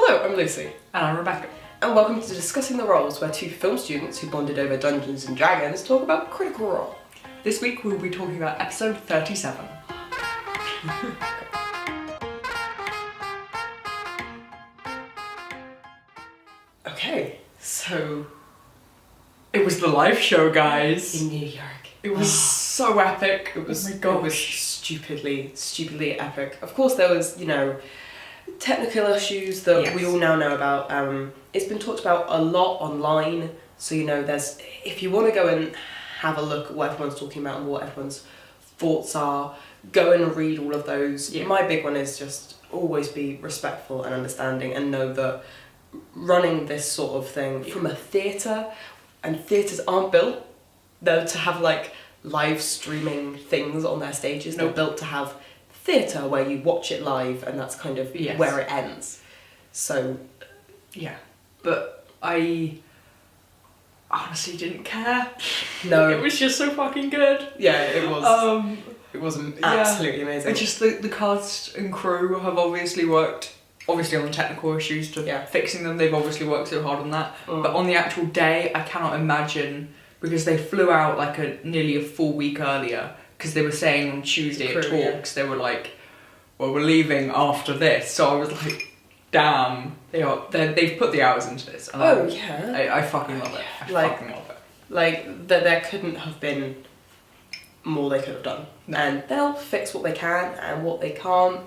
Hello, I'm Lucy. And I'm Rebecca. And welcome to Discussing the Roles, where two film students who bonded over Dungeons and Dragons talk about Critical Role. This week we'll be talking about episode 37. Okay, so... It was the live show, guys. in New York. It was so epic. It was, oh my gosh. It was stupidly epic. Of course there was, technical issues that we all now know about. It's been talked about a lot online, so there's, if you want to go and have a look at what everyone's talking about and what everyone's thoughts are, go and read all of those. Yeah. My big one is just always be respectful and understanding and know that running this sort of thing from a theatre, and theatres aren't built to have live streaming things on their stages. They're built to have theatre where you watch it live and that's kind of where it ends. So yeah, but I honestly didn't care. No. It was just so fucking good. Yeah, it was. It was absolutely amazing. It's just the cast and crew have obviously worked on the technical issues to fixing them. They've obviously worked so hard on that. But on the actual day, I cannot imagine, because they flew out nearly a full week earlier, because they were saying on Tuesday at talks, they were like, well, we're leaving after this. So I was like, damn, they've put the hours into this. And I fucking love it. I fucking love it. There couldn't have been more they could have done. No. And they'll fix what they can and what they can't.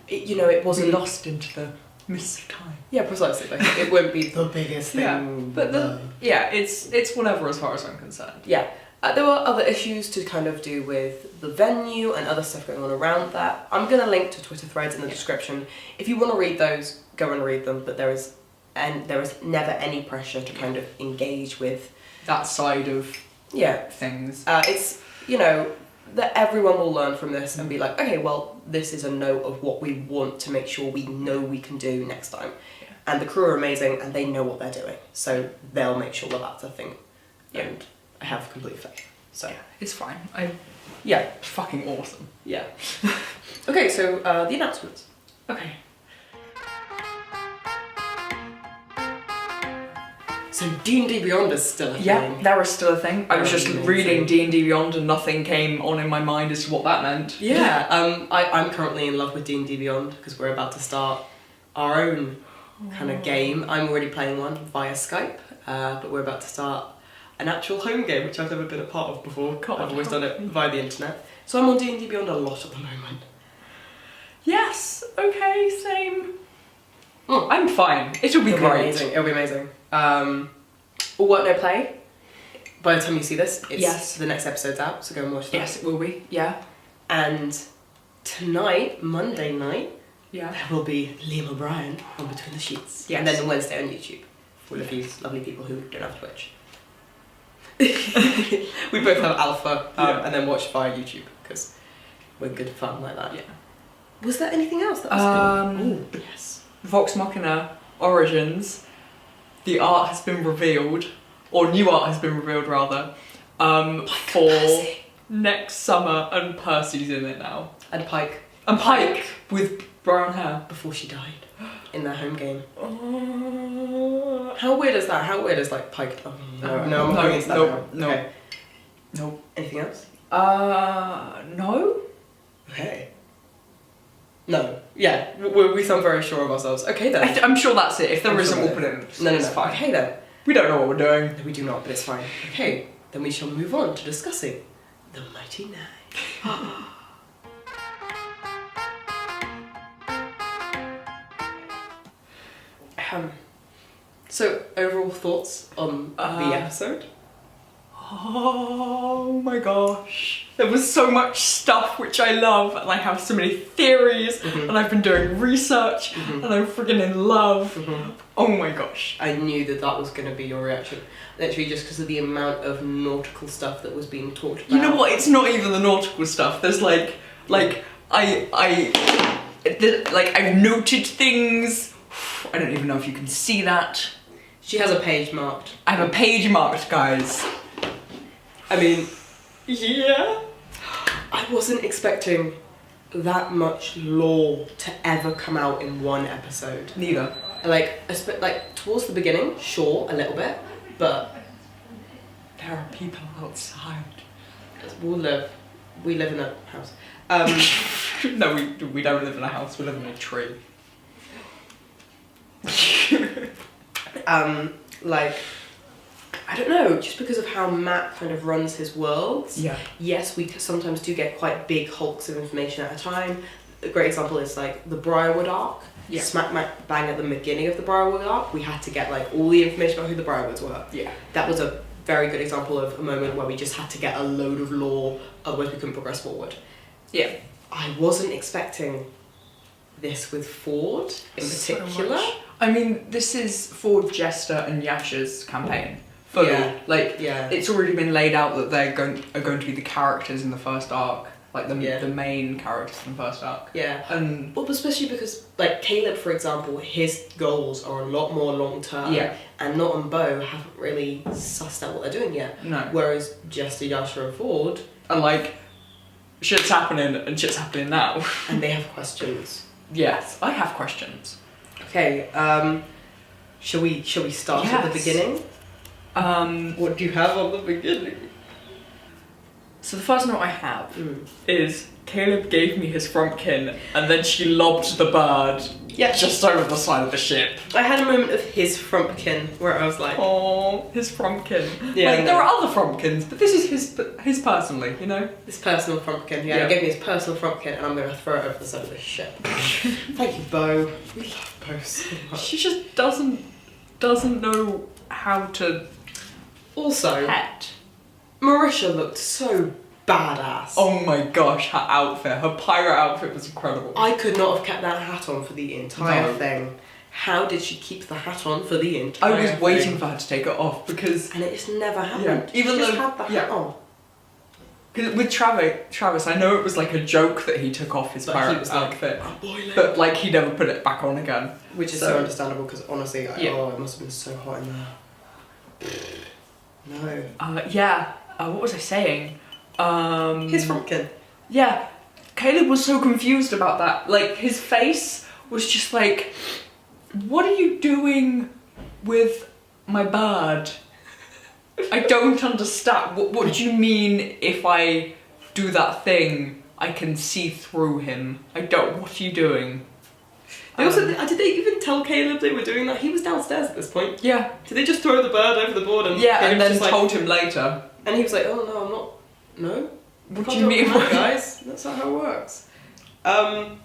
It wasn't lost into the mist of time. Yeah, precisely. It won't be the biggest thing. Yeah, but it's whatever as far as I'm concerned. Yeah. There were other issues to kind of do with the venue and other stuff going on around that. I'm going to link to Twitter threads in the description. If you want to read those, go and read them, but there is never any pressure to kind of engage with that side of things. It's, that everyone will learn from this and be like, okay, well, this is a note of what we want to make sure we know we can do next time. Yeah. And the crew are amazing and they know what they're doing. So they'll make sure that that's a thing. Yeah. And I have complete faith. So it's fine. It's fucking awesome. Yeah. Okay, so the announcements. Okay. So D&D Beyond is still a thing. Yeah, that was still a thing. I was just reading D&D Beyond and nothing came on in my mind as to what that meant. Yeah, I'm currently in love with D&D Beyond because we're about to start our own kind of game. I'm already playing one via Skype, but we're about to start an actual home game, which I've never been a part of before. I've always done it via the internet. So I'm on D&D Beyond a lot at the moment. Yes, okay, same. I'm fine. It'll be great. It'll be amazing. All Work No Play. By the time you see this, the next episode's out, so go and watch that. Yes, it will be. Yeah. And tonight, Monday night, there will be Liam O'Brien on Between the Sheets. Yes. And then Wednesday on YouTube, for all of you lovely people who don't have Twitch. We both have Alpha, and then watch via YouTube because we're good fun like that. Yeah. Was there anything else that was good? Yes. Vox Machina Origins. The art has been revealed, or new art has been revealed rather, for next summer, and Percy's in it now. And Pike. And Pike with brown hair. Before she died in their home game. How weird is that? How weird is Pike? Oh, no, I'm not going into that now. No. Okay. No. Anything else? No. Okay. No. Yeah, we sound very sure of ourselves. Okay then. I'm sure that's it. If there isn't, we'll put it in. No. It's fine. Okay then. We don't know what we're doing. No, we do not, but it's fine. Okay, then we shall move on to discussing the Mighty Nine. So, overall thoughts on the episode? Oh my gosh. There was so much stuff which I love, and I have so many theories, and I've been doing research, and I'm friggin' in love. Oh my gosh. I knew that was going to be your reaction. Literally just because of the amount of nautical stuff that was being talked about. You know what? It's not even the nautical stuff. There's I've noted things. I don't even know if you can see that. She has a page marked. I have a page marked, guys. I mean, yeah. I wasn't expecting that much lore to ever come out in one episode. Neither. Like towards the beginning, sure, a little bit, but there are people outside. we live in a house. No, we don't live in a house. We live in a tree. Like, I don't know, just because of how Matt kind of runs his worlds. Yeah. Yes, we sometimes do get quite big hulks of information at a time. A great example is like the Briarwood arc. Yeah. Smack bang at the beginning of the Briarwood arc, we had to get like all the information about who the Briarwoods were. Yeah. That was a very good example of a moment where we just had to get a load of lore, otherwise we couldn't progress forward. Yeah. I wasn't expecting this with Ford in particular. So I mean, this is Ford, Jester, and Yasha's campaign. Fully. Yeah. Like, Yeah. it's already been laid out that they're going to be the characters in the first arc. Like, the main characters in the first arc. Yeah. And well, especially because, like, Caleb, for example, his goals are a lot more long-term. Yeah. And Not and Bo haven't really sussed out what they're doing yet. No. Whereas Jester, Yasha, and Ford... And, like, shit's happening, and shit's happening now. And they have questions. Yes, I have questions. Okay, shall we start at the beginning? What do you have on the beginning? So the first note I have is Caleb gave me his frumpkin and then she lobbed the bird just over the side of the ship. I had a moment of his frumpkin where I was like... Oh, his frumpkin. Yeah, like, there are other frumpkins, but this is his personally, you know? This personal frumpkin, yeah. He gave me his personal frumpkin and I'm going to throw it over the side of the ship. Thank you, Bo. We love Bo so much. She just doesn't know how to Also, pet. Marisha looked so badass. Oh my gosh, her outfit, her pirate outfit was incredible. I could not have kept that hat on for the entire No. thing. How did she keep the hat on for the entire I was thing? waiting for her to take it off because... And it just never happened. Yeah, even she just though- had the hat yeah. on. Cause with Travis, I know it was like a joke that he took off his But he pirate was like, outfit, "I'm boiling." but like he never put it back on again. Which is so understandable because honestly, it must have been so hot in there. No. What was I saying? His frumpkin. Yeah, Caleb was so confused about that. Like, his face was just like, what are you doing with my bird? I don't understand. What do you mean if I do that thing, I can see through him? What are you doing? They also, did they even tell Caleb they were doing that? He was downstairs at this point. Yeah. Did they just throw the bird over the board and And then just told him later. And he was like, oh no, I'm not. No? What do Can't you mean? that, guys? That's not how it works. I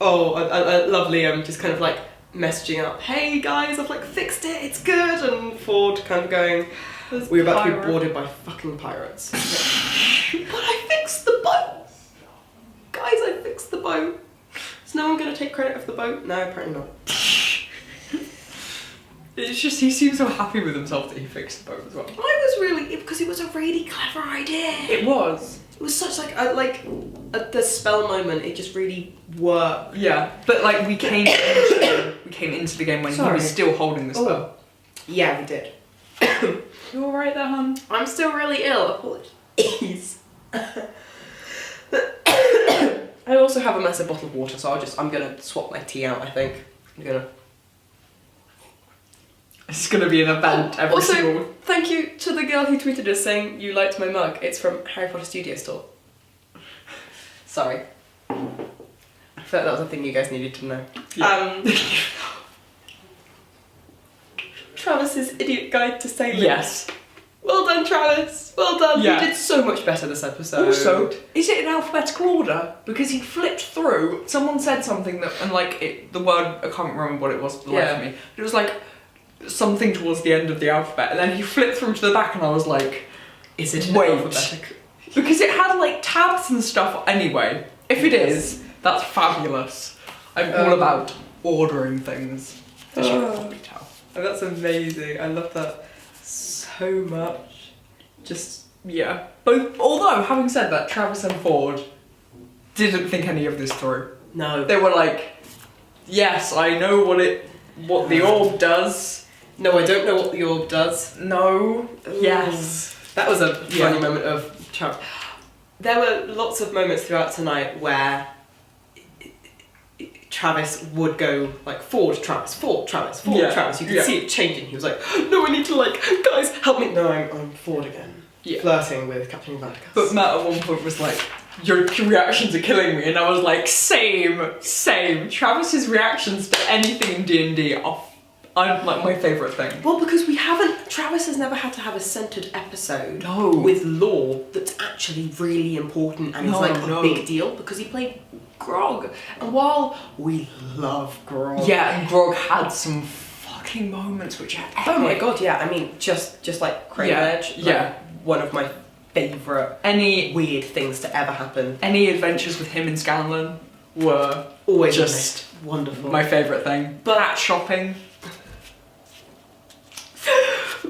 love Liam just kind of like messaging up, hey guys, I've like fixed it, it's good, and Ford kind of going, we're about to be boarded by fucking pirates. But I fixed the boat! Guys, I fixed the boat. Is no one going to take credit for the boat? No, apparently not. It's just, he seems so happy with himself that he fixed the boat as well. I was really, because it was a really clever idea. It was. It was such the spell moment. It just really worked. Yeah, but like we came into the game when he was still holding the spell. Yeah, we did. You all right there, hon? I'm still really ill. Apologies. I also have a massive bottle of water, so I'm gonna swap my tea out. I think It's gonna be an event every single. Also, thank you to the girl who tweeted us saying you liked my mug. It's from Harry Potter Studio Store. Sorry. I felt that was a thing you guys needed to know. Yeah. Travis's Idiot Guide to Sailing. Yes. Well done, Travis. Well done. Yeah. You did so much better this episode. Also, is it in alphabetical order? Because he flipped through. Someone said something that, and like the word, I can't remember what it was for the life of me. It was like something towards the end of the alphabet, and then he flipped through to the back, and I was like, is it alphabetic? Because it had like tabs and stuff anyway. If it is, that's fabulous. I'm all about ordering things. As you can probably tell. Oh, that's amazing. I love that so much. Just, yeah. Both. Although, having said that, Travis and Ford didn't think any of this through. no. They were like, yes, I know what the orb does. No, I don't know what the orb does. No. Ooh. Yes. That was a funny moment of Travis. There were lots of moments throughout tonight where Travis would go like forward Travis, forward Travis, forward Yeah. Travis. You could Yeah. see it changing. He was like, no, I need to like, guys, help me. No, I'm forward again. Yeah. Flirting with Captain Vatican. But Matt at one point was like, your reactions are killing me, and I was like, same. Travis's reactions to anything in D&D are like my favourite thing. Well, because Travis has never had to have a centred episode No. with lore that's actually really important and is like a big deal, because he played Grog. And while we love Grog. Yeah, and Grog had some fucking moments which are epic. Oh my god, yeah. I mean, just like Crane Edge. Like, one of my favourite weird things to ever happen. Any adventures with him and Scanlan were always just wonderful. my favourite thing. But hat shopping.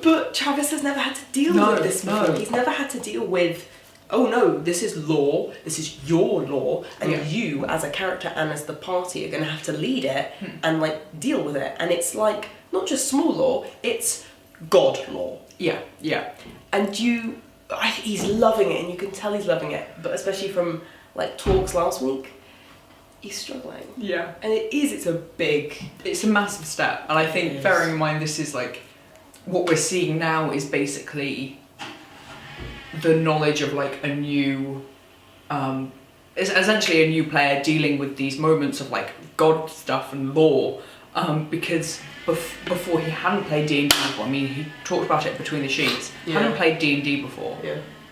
But Travis has never had to deal with this before. No. He's never had to deal with, oh no, this is lore, this is your lore, and you as a character and as the party are going to have to lead it and like deal with it. And it's like, not just small lore, it's God lore. Yeah. And he's loving it, and you can tell he's loving it, but especially from like talks last week, he's struggling. Yeah. And it's a massive step. And I think, bearing in mind this is like, what we're seeing now is basically the knowledge of like a new, it's essentially a new player dealing with these moments of like God stuff and lore, because before he hadn't played D&D before. I mean, he talked about it between the sheets. Hadn't played D&D before,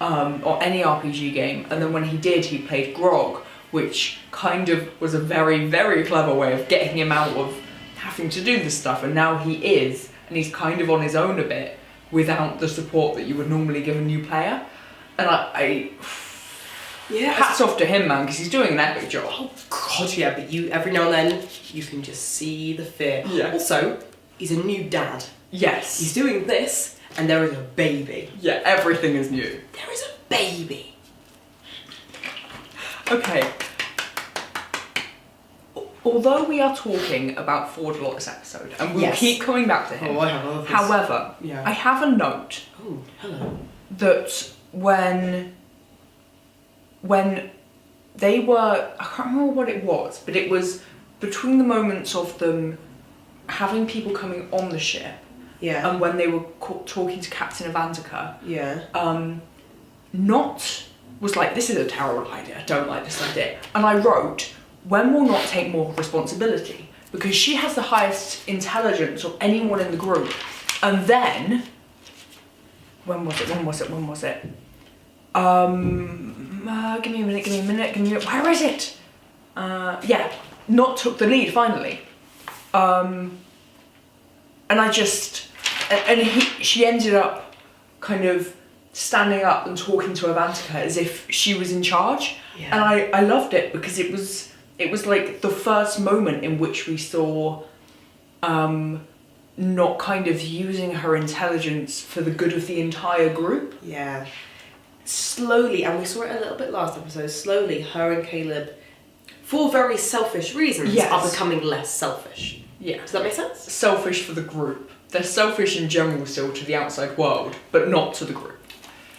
or any RPG game. And then when he did, he played Grog, which kind of was a very, very clever way of getting him out of having to do this stuff. And now he is. And he's kind of on his own a bit without the support that you would normally give a new player. And hats off to him, man, because he's doing an epic job. Oh god, yeah, but every now and then you can just see the fear. Yeah. Also, he's a new dad. Yes. He's doing this, and there is a baby. Yeah, everything is new. There is a baby. Okay. Although we are talking about Ford a lot this episode, and we'll keep coming back to him. Oh, I have others. However, I have a note. Oh, hello. That when they were, I can't remember what it was, but it was between the moments of them having people coming on the ship, and when they were talking to Captain Avantika, Not was like, this is a terrible idea, I don't like this idea. And I wrote, when will Not take more responsibility? Because she has the highest intelligence of anyone in the group. And then, when was it? Give me a minute. Where is it? Not took the lead finally. And she ended up kind of standing up and talking to Avantika as if she was in charge. Yeah. And I loved it because it was like the first moment in which we saw Not kind of using her intelligence for the good of the entire group. Yeah. Slowly, and we saw it a little bit last episode, slowly her and Caleb, for very selfish reasons, are becoming less selfish. Yeah. Does that make sense? Selfish for the group. They're selfish in general still to the outside world, but not to the group.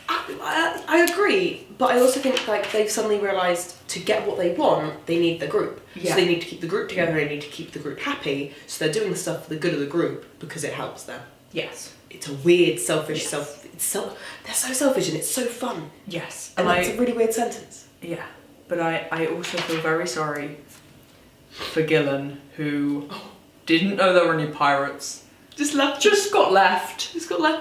I agree, but I also think like they've suddenly realised to get what they want, they need the group. Yeah. So they need to keep the group together, they need to keep the group happy, so they're doing stuff for the good of the group because it helps them. Yes. It's a weird, selfish, they're so selfish and it's so fun. Yes. And that's a really weird sentence. Yeah. But I also feel very sorry for Gillen, who didn't know there were any pirates. Just got left.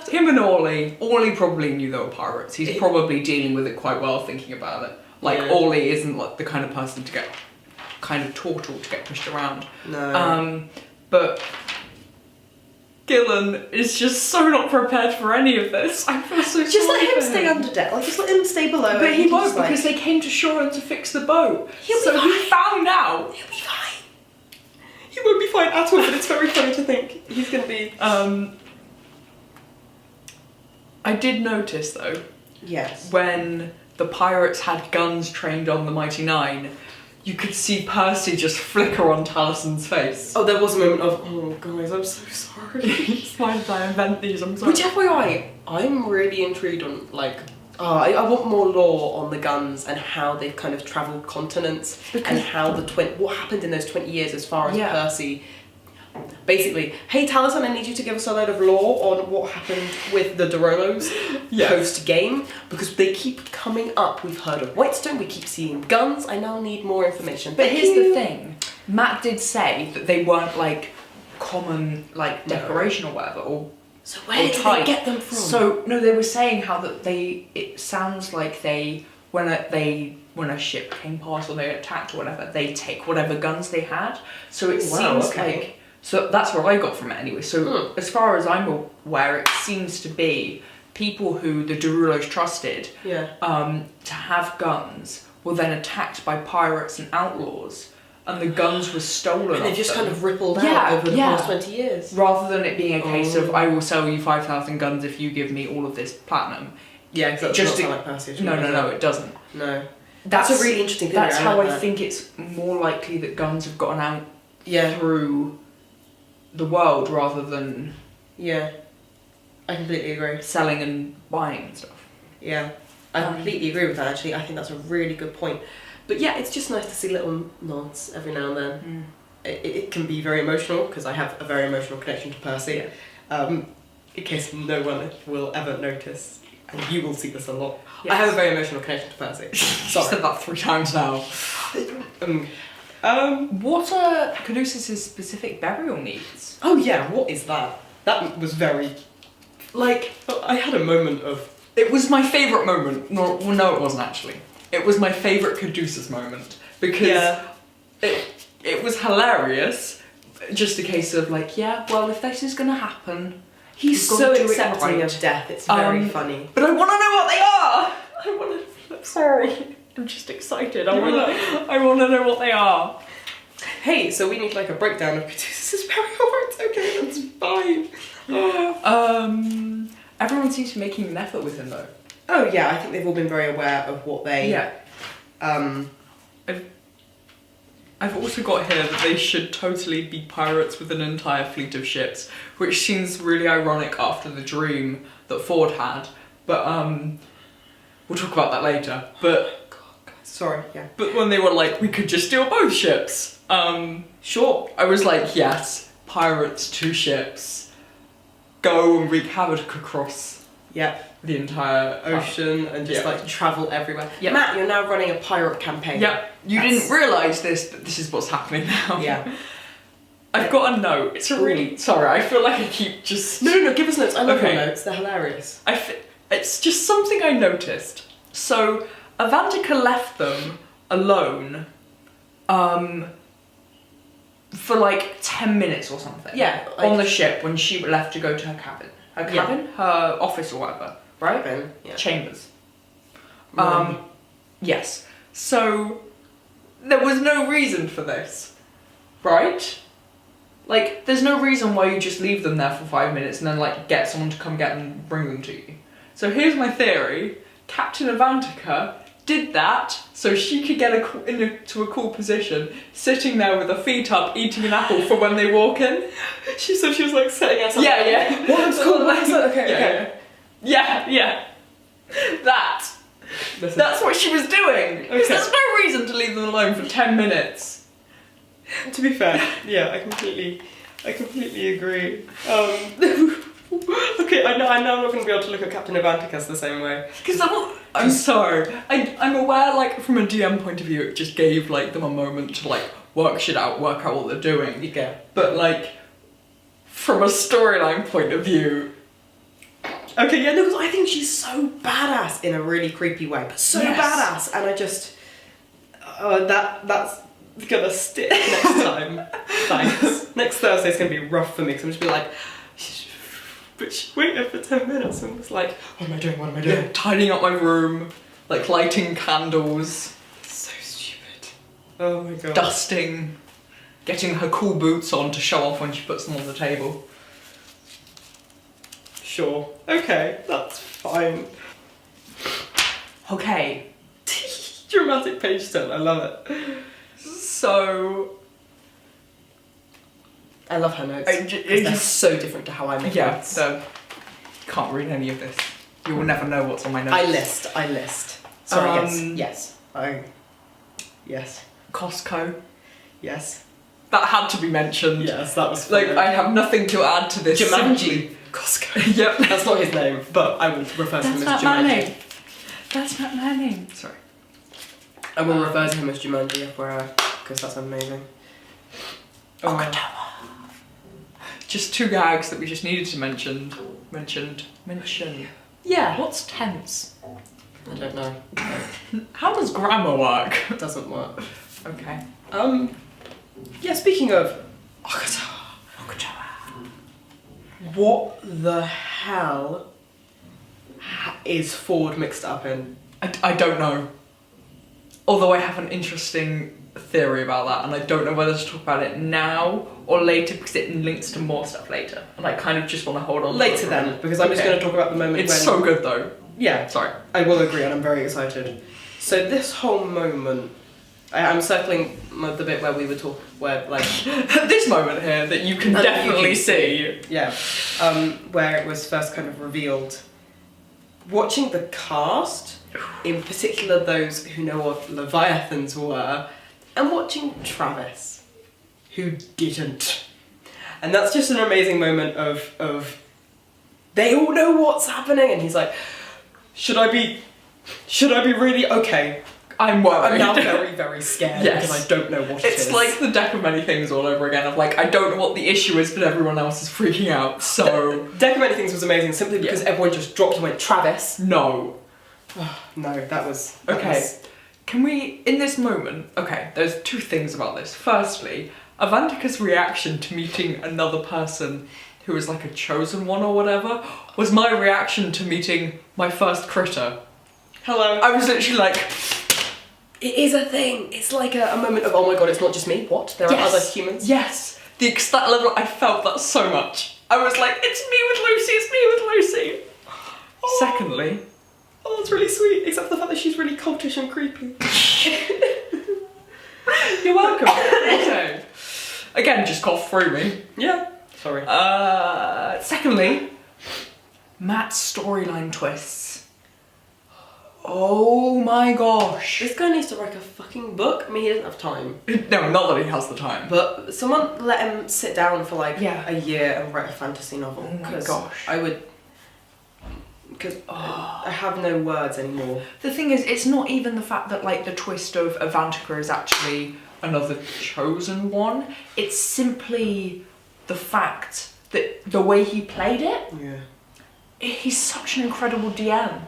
Him and Orly. Orly probably knew there were pirates. He's probably dealing with it quite well, thinking about it. Orly isn't like the kind of person to get kind of turtle to get pushed around. No. But Gillen is just so not prepared for any of this. I feel so just sorry let him for stay under deck. Like, just let him stay below. But he won't because they came to shore and to fix the boat. He found out. He'll be fine. He won't be fine at all, but it's very funny to think he's going to be... I did notice, though... Yes. When the pirates had guns trained on the Mighty Nine, you could see Percy just flicker on Talison's face. Oh, there was a moment of, oh, guys, I'm so sorry. Why did I invent these? I'm sorry. Which, FYI, I'm really intrigued on, like... Oh, I want more lore on the guns and how they've kind of travelled continents and how what happened in those 20 years as far as Percy. Basically, hey Taliesin, I need you to give us a load of lore on what happened with the Dorolos post-game, because they keep coming up. We've heard of Whitestone, we keep seeing guns, I now need more information. But here's the thing, Matt did say that they weren't like common like decoration or whatever, or so where did they get them from? So no, they were saying how that it sounds like when a ship came past or they attacked or whatever, they take whatever guns they had. So it seems like, so that's what I got from it anyway. So as far as I'm aware, it seems to be people who the Derulos trusted to have guns were then attacked by pirates and outlaws, and the guns were stolen. And they've just kind of rippled out over the past 20 years. Rather than it being a case of, I will sell you 5,000 guns if you give me all of this platinum. Yeah, because it doesn't sound like Percy. No, it doesn't. No. That's a really interesting thing. That's how I think it's more likely that guns have gotten out through the world rather than... Yeah. I completely agree. Selling and buying and stuff. Yeah. I completely agree with that, actually. I think that's a really good point. But yeah, it's just nice to see little nods every now and then. It can be very emotional, because I have a very emotional connection to Percy. In case no one will ever notice, and you will see this a lot. Yes. I have a very emotional connection to Percy. Sorry. I've said that 3 times now. What are Caduceus' specific burial needs? Oh yeah, what is that? That was very... Like, I had a moment of... It was my favourite moment. No, it wasn't actually. It was my favourite Caduceus moment, because it was hilarious. Just a case of like, if this is gonna happen, he's so accepting of death. It's very funny. But I want to know what they are. I'm sorry. I'm just excited. I want to know what they are. Hey, so we need like a breakdown of Caduceus' burial rites. Okay, that's fine. Everyone seems to be making an effort with him though. Oh yeah, I think they've all been very aware of what they... I've also got here that they should totally be pirates with an entire fleet of ships, which seems really ironic after the dream that Ford had, but we'll talk about that later. But sorry, But when they were like, we could just steal both ships. Sure. I was like, yes, pirates, 2 ships, go and wreak havoc across the entire ocean and just like travel everywhere. Matt, you're now running a pirate campaign. You didn't realise this, but this is what's happening now. I've got a note. It's a really... Sorry, I feel like I keep just... No, give us notes. I love your notes. They're hilarious. It's just something I noticed. So, Avantika left them alone for like 10 minutes or something. On the ship when she left to go to her cabin. Her office or whatever, right? Chambers. Yes. So, there was no reason for this, right? Like, there's no reason why you just leave them there for 5 minutes and then like get someone to come get them and bring them to you. So here's my theory. Captain Avantika did that so she could get into a cool position, sitting there with her feet up, eating an apple for when they walk in. She said she was like setting us up. What's cool? Okay. That's what she was doing. Because there's no reason to leave them alone for 10 minutes. To be fair, I completely agree. Okay, I know I'm not going to be able to look at Captain Avantikas the same way. Because I'm sorry. I'm aware, like, from a DM point of view, it just gave, like, them a moment to, like, work out what they're doing. Yeah. But, like, from a storyline point of view... Okay, no, because I think she's so badass in a really creepy way. But so badass, and I just... that's gonna stick next time. Thanks. Next Thursday's gonna be rough for me, because I'm just be like... But she waited for 10 minutes and was like, what am I doing? Tidying up my room, like lighting candles. So stupid. Oh my god. Dusting. Getting her cool boots on to show off when she puts them on the table. Sure. Okay, that's fine. Okay. Dramatic page turn, I love it. So... I love her notes. They're so different to how I make notes. So can't read any of this. You will never know what's on my notes. I list. Sorry, yes. Yes. Costco. Yes. That had to be mentioned. Yes, that was funny. Like, I have nothing to add to this. Jumanji. Costco. Yep. That's not his name, but I will refer to him as Jumanji. That's not my name. Sorry. I will refer to him as Jumanji, because that's amazing. Just 2 gags that we just needed to mention. Yeah. What's tense? I don't know. How does grammar work? It doesn't work. Okay. Yeah, speaking of what the hell is Ford mixed up in? I don't know. Although I have an interesting theory about that, and I don't know whether to talk about it now or later because it links to more stuff later, and I kind of just want to hold on later then, because I'm just going to talk about the moment it's so good though. Yeah, sorry. I will agree, and I'm very excited. So this whole moment, I'm circling the bit where we were talking, where like this moment here that you can definitely see. Yeah, where it was first kind of revealed. Watching the cast, in particular those who know what Leviathans were, and watching Travis, who didn't. And that's just an amazing moment of they all know what's happening, and he's like, should I be really okay? I'm worried. I'm now very, very scared because I don't know what it is. It's like the deck of many things all over again of like, I don't know what the issue is, but everyone else is freaking out, so... Deck of many things was amazing simply because everyone just dropped and went, Travis. No. No, that was... Can we, in this moment, there's 2 things about this. Firstly, Avantika's reaction to meeting another person who was like a chosen one or whatever was my reaction to meeting my first critter. Hello. I was literally like... It is a thing. It's like a moment of, oh my god, it's not just me. What? There are other humans? Yes. That level, I felt that so much. I was like, it's me with Lucy. Oh. Secondly... Oh, that's really sweet, except for the fact that she's really cultish and creepy. You're welcome. Okay. Again, just cough through me. Yeah. Sorry. Secondly, Matt's storyline twists. Oh my gosh. This guy needs to write a fucking book. I mean, he doesn't have time. No, not that he has the time. But someone let him sit down for like a year and write a fantasy novel. Oh my gosh. I would... Because I have no words anymore. The thing is, it's not even the fact that like the twist of Avantika is actually another chosen one. It's simply the fact that the way he played it. Yeah. He's such an incredible DM.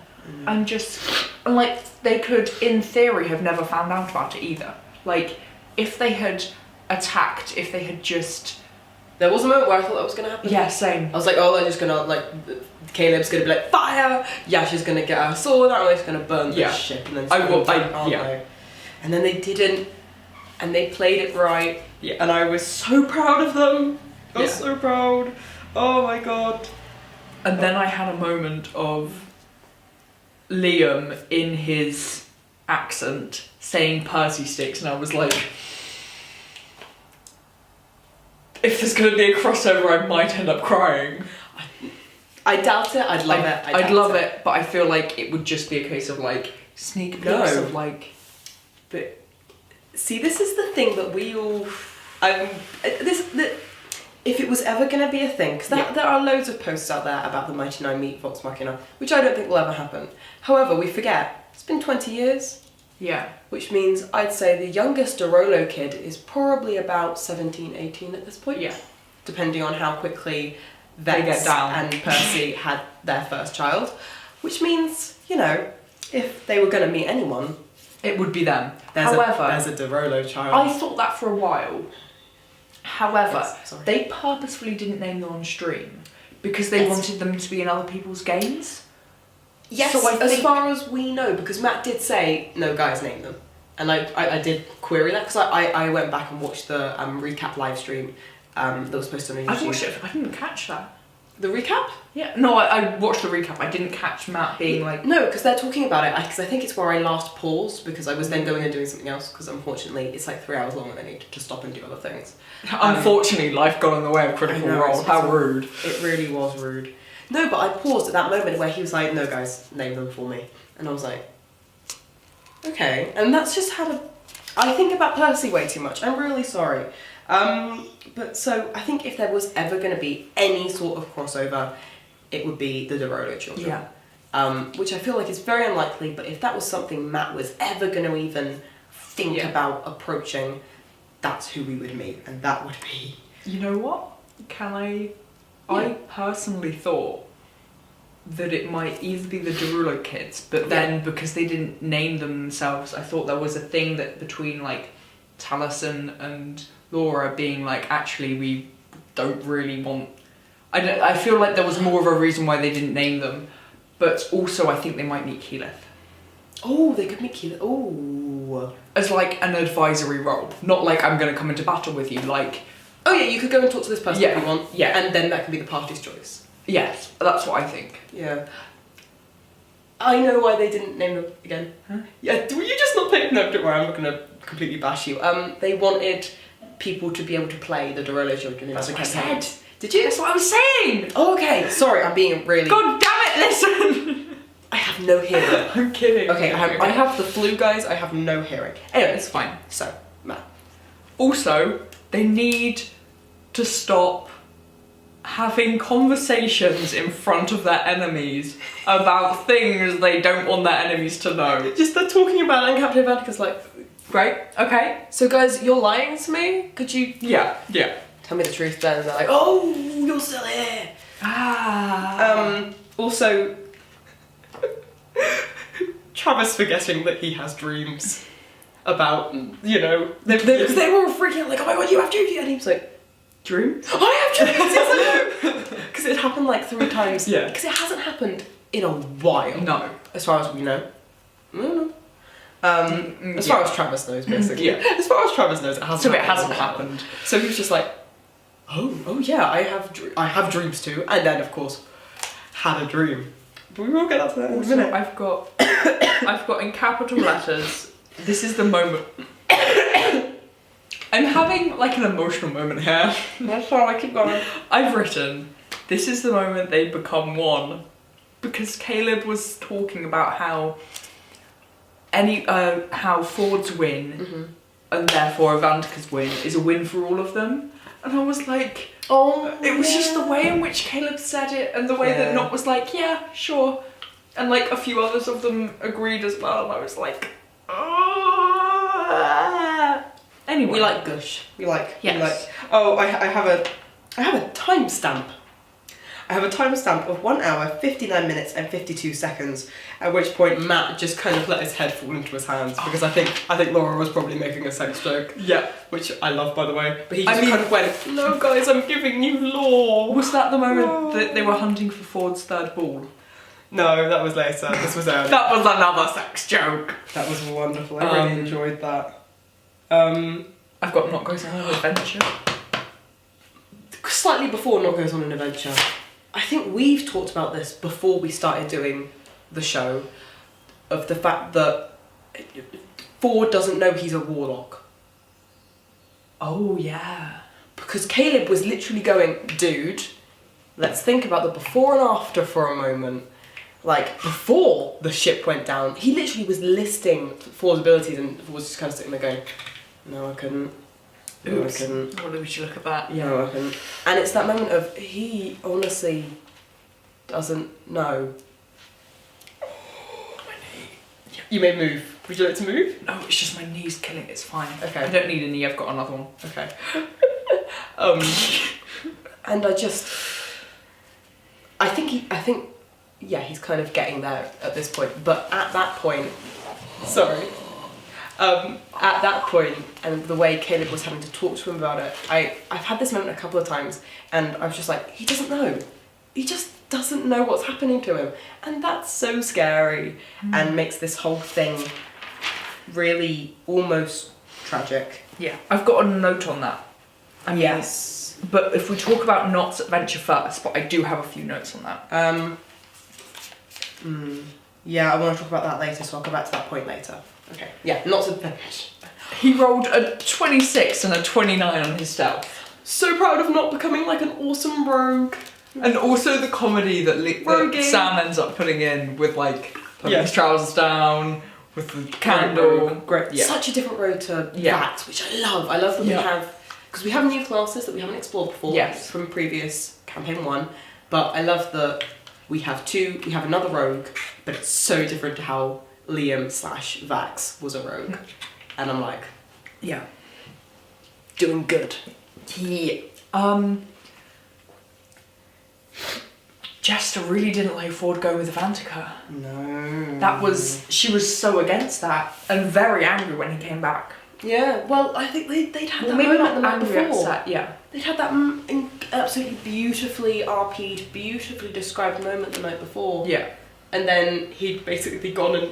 And just, like, they could, in theory, have never found out about it either. Like, if they had attacked, if they had just... There was a moment where I thought that was going to happen. Yeah, same. I was like, oh, they're just going to, like, Caleb's going to be like, fire! Yasha's going to get her sword out, and they're just going to burn the ship. And then they? And then they didn't, and they played it right. Yeah. And I was so proud of them. I was so proud. Oh my god. And then I had a moment of Liam in his accent saying Percy sticks, and I was like, if there's going to be a crossover, I might end up crying. I doubt it. I'd love it. I'd love it, but I feel like it would just be a case of like sneak peeks of like. But see, this is the thing that we all. If it was ever going to be a thing, because there are loads of posts out there about the Mighty Nine meet Vox Machina, which I don't think will ever happen. However, we forget, it's been 20 years. Yeah. Which means I'd say the youngest Dorolo kid is probably about 17, 18 at this point. Yeah. Depending on how quickly Vex and Percy had their first child. Which means, you know, if they were going to meet anyone, it would be them. There's a Dorolo child. I thought that for a while. However, they purposefully didn't name them on stream because they wanted them to be in other people's games. Yes, so as far as we know, because Matt did say, no, guys, name them. And I did query that because I went back and watched the recap live stream that was posted on YouTube. I watched it, I didn't catch that. The recap? Yeah, no, I watched the recap. I didn't catch Matt being like... No, because they're talking about it, because I think it's where I last paused, because I was then going and doing something else, because unfortunately it's like 3 hours long and I need to stop and do other things. Unfortunately, life got in the way of Critical Role. How rude. It really was rude. No, but I paused at that moment where he was like, no guys, name them for me. And I was like, okay. And that's just I think about Percy way too much. I'm really sorry. But so I think if there was ever going to be any sort of crossover, it would be the Derolo children. Yeah. Which I feel like is very unlikely, but if that was something Matt was ever going to even think about approaching, that's who we would meet, and that would be... You know what? I personally thought that it might either be the Derulo kids, but then because they didn't name them themselves, I thought there was a thing that between like Taliesin and Laura being like, actually we don't really want... I feel like there was more of a reason why they didn't name them, but also I think they might meet Keyleth. Oh, they could meet Keyleth. Oh. As like an advisory role, not like I'm going to come into battle with you, like... Oh yeah, you could go and talk to this person if you want. Yeah. And then that can be the party's choice. Yes, that's what I think. Yeah. I know why they didn't name them again. Huh? Yeah, were you just not paying... No, don't worry, I'm not going to completely bash you. They wanted people to be able to play the Derolo children. That's what I said. Did you? That's what I was saying! Oh, okay, sorry, I'm being really... God damn it, listen! I have no hearing. I'm kidding. Okay, I have the flu, guys, I have no hearing. Anyway, It's fine. So, Matt. Also, they need to stop having conversations in front of their enemies about things they don't want their enemies to know. Just they're talking about it and Captain Vatica's like, Great, okay. so guys, you're lying to me? Could you... Yeah. Tell me the truth then. And they're like, oh, you're still here. Also, Travis forgetting that he has dreams about, you know, they were all freaking out like, oh my god, you have dreams, and he was like, Dreams? I have dreams, because it happened like 3 times. Yeah. Because it hasn't happened in a while. No. As far as we know. No. As far as Travis knows, basically. Yeah. As far as Travis knows, it hasn't. So it hasn't happened. So he was just like, oh yeah, I have dreams too, and then of course had a dream. But we will get up to that in a Also, minute. I've got in capital letters, this is the moment. I'm having like an emotional moment here. That's fine, I keep going. I've written, this is the moment they become one. Because Caleb was talking about how Ford's win, and therefore Avantica's win, is a win for all of them. And I was like, it was just the way in which Caleb said it, and the way that Not was like, yeah, sure. And like a few others of them agreed as well, and I was like, Anyway. We like gush. We like, yes. I have a timestamp. I have a timestamp of 1 hour, 59 minutes and 52 seconds, at which point Matt just kind of let his head fall into his hands, because I think Laura was probably making a sex joke. Yeah. Which I love, by the way. But he just kind of went, no guys, I'm giving you lore. Was that the moment that they were hunting for Ford's third ball? No, that was later. This was early. That was another sex joke. That was wonderful. I really enjoyed that. I've got Not Goes on an Adventure. Slightly before Not Goes on an Adventure. I think we've talked about this before we started doing the show, of the fact that Ford doesn't know he's a warlock. Oh, yeah. Because Caleb was literally going, dude, let's think about the before and after for a moment. Like, before the ship went down, he literally was listing Ford's abilities and was just kind of sitting there going, no, I couldn't. No, I couldn't. What would you look at that? Yeah, no, I couldn't. And it's that moment of, he honestly doesn't know. My knee. You may move. Would you like to move? No, it's just my knee's killing. It's fine. Okay. I don't need a knee. I've got another one. Okay. And I think, yeah, he's kind of getting there at this point. But at that point, sorry. At that point, and the way Caleb was having to talk to him about it, I've had this moment a couple of times, and I was just like, he doesn't know. He just doesn't know what's happening to him. And that's so scary, and makes this whole thing really almost tragic. Yeah. I've got a note on that. I mean, Yes. But if we talk about Not's adventure first, but I do have a few notes on that. Yeah, I want to talk about that later, so I'll go back to that point later. Okay. Yeah, not to finish. He rolled a 26 and a 29 on his stealth. So proud of not becoming like an awesome rogue. And also the comedy that Roguing. Sam ends up putting in with like putting his trousers down with the candle. Great. Yeah. Such a different road to that, which I love. I love that we have, because we have new classes that we haven't explored before from previous campaign 1, but I love that we have another rogue, but it's so different to how Liam/Vax was a rogue. And I'm like, doing good. Jester really didn't like Ford going with Avantika. No. She was so against that and very angry when he came back. Yeah, well, I think they'd had that maybe moment not the night angry, before. upset, yeah. They'd had that absolutely beautifully RP'd, beautifully described moment the night before. Yeah. And then he'd basically gone and...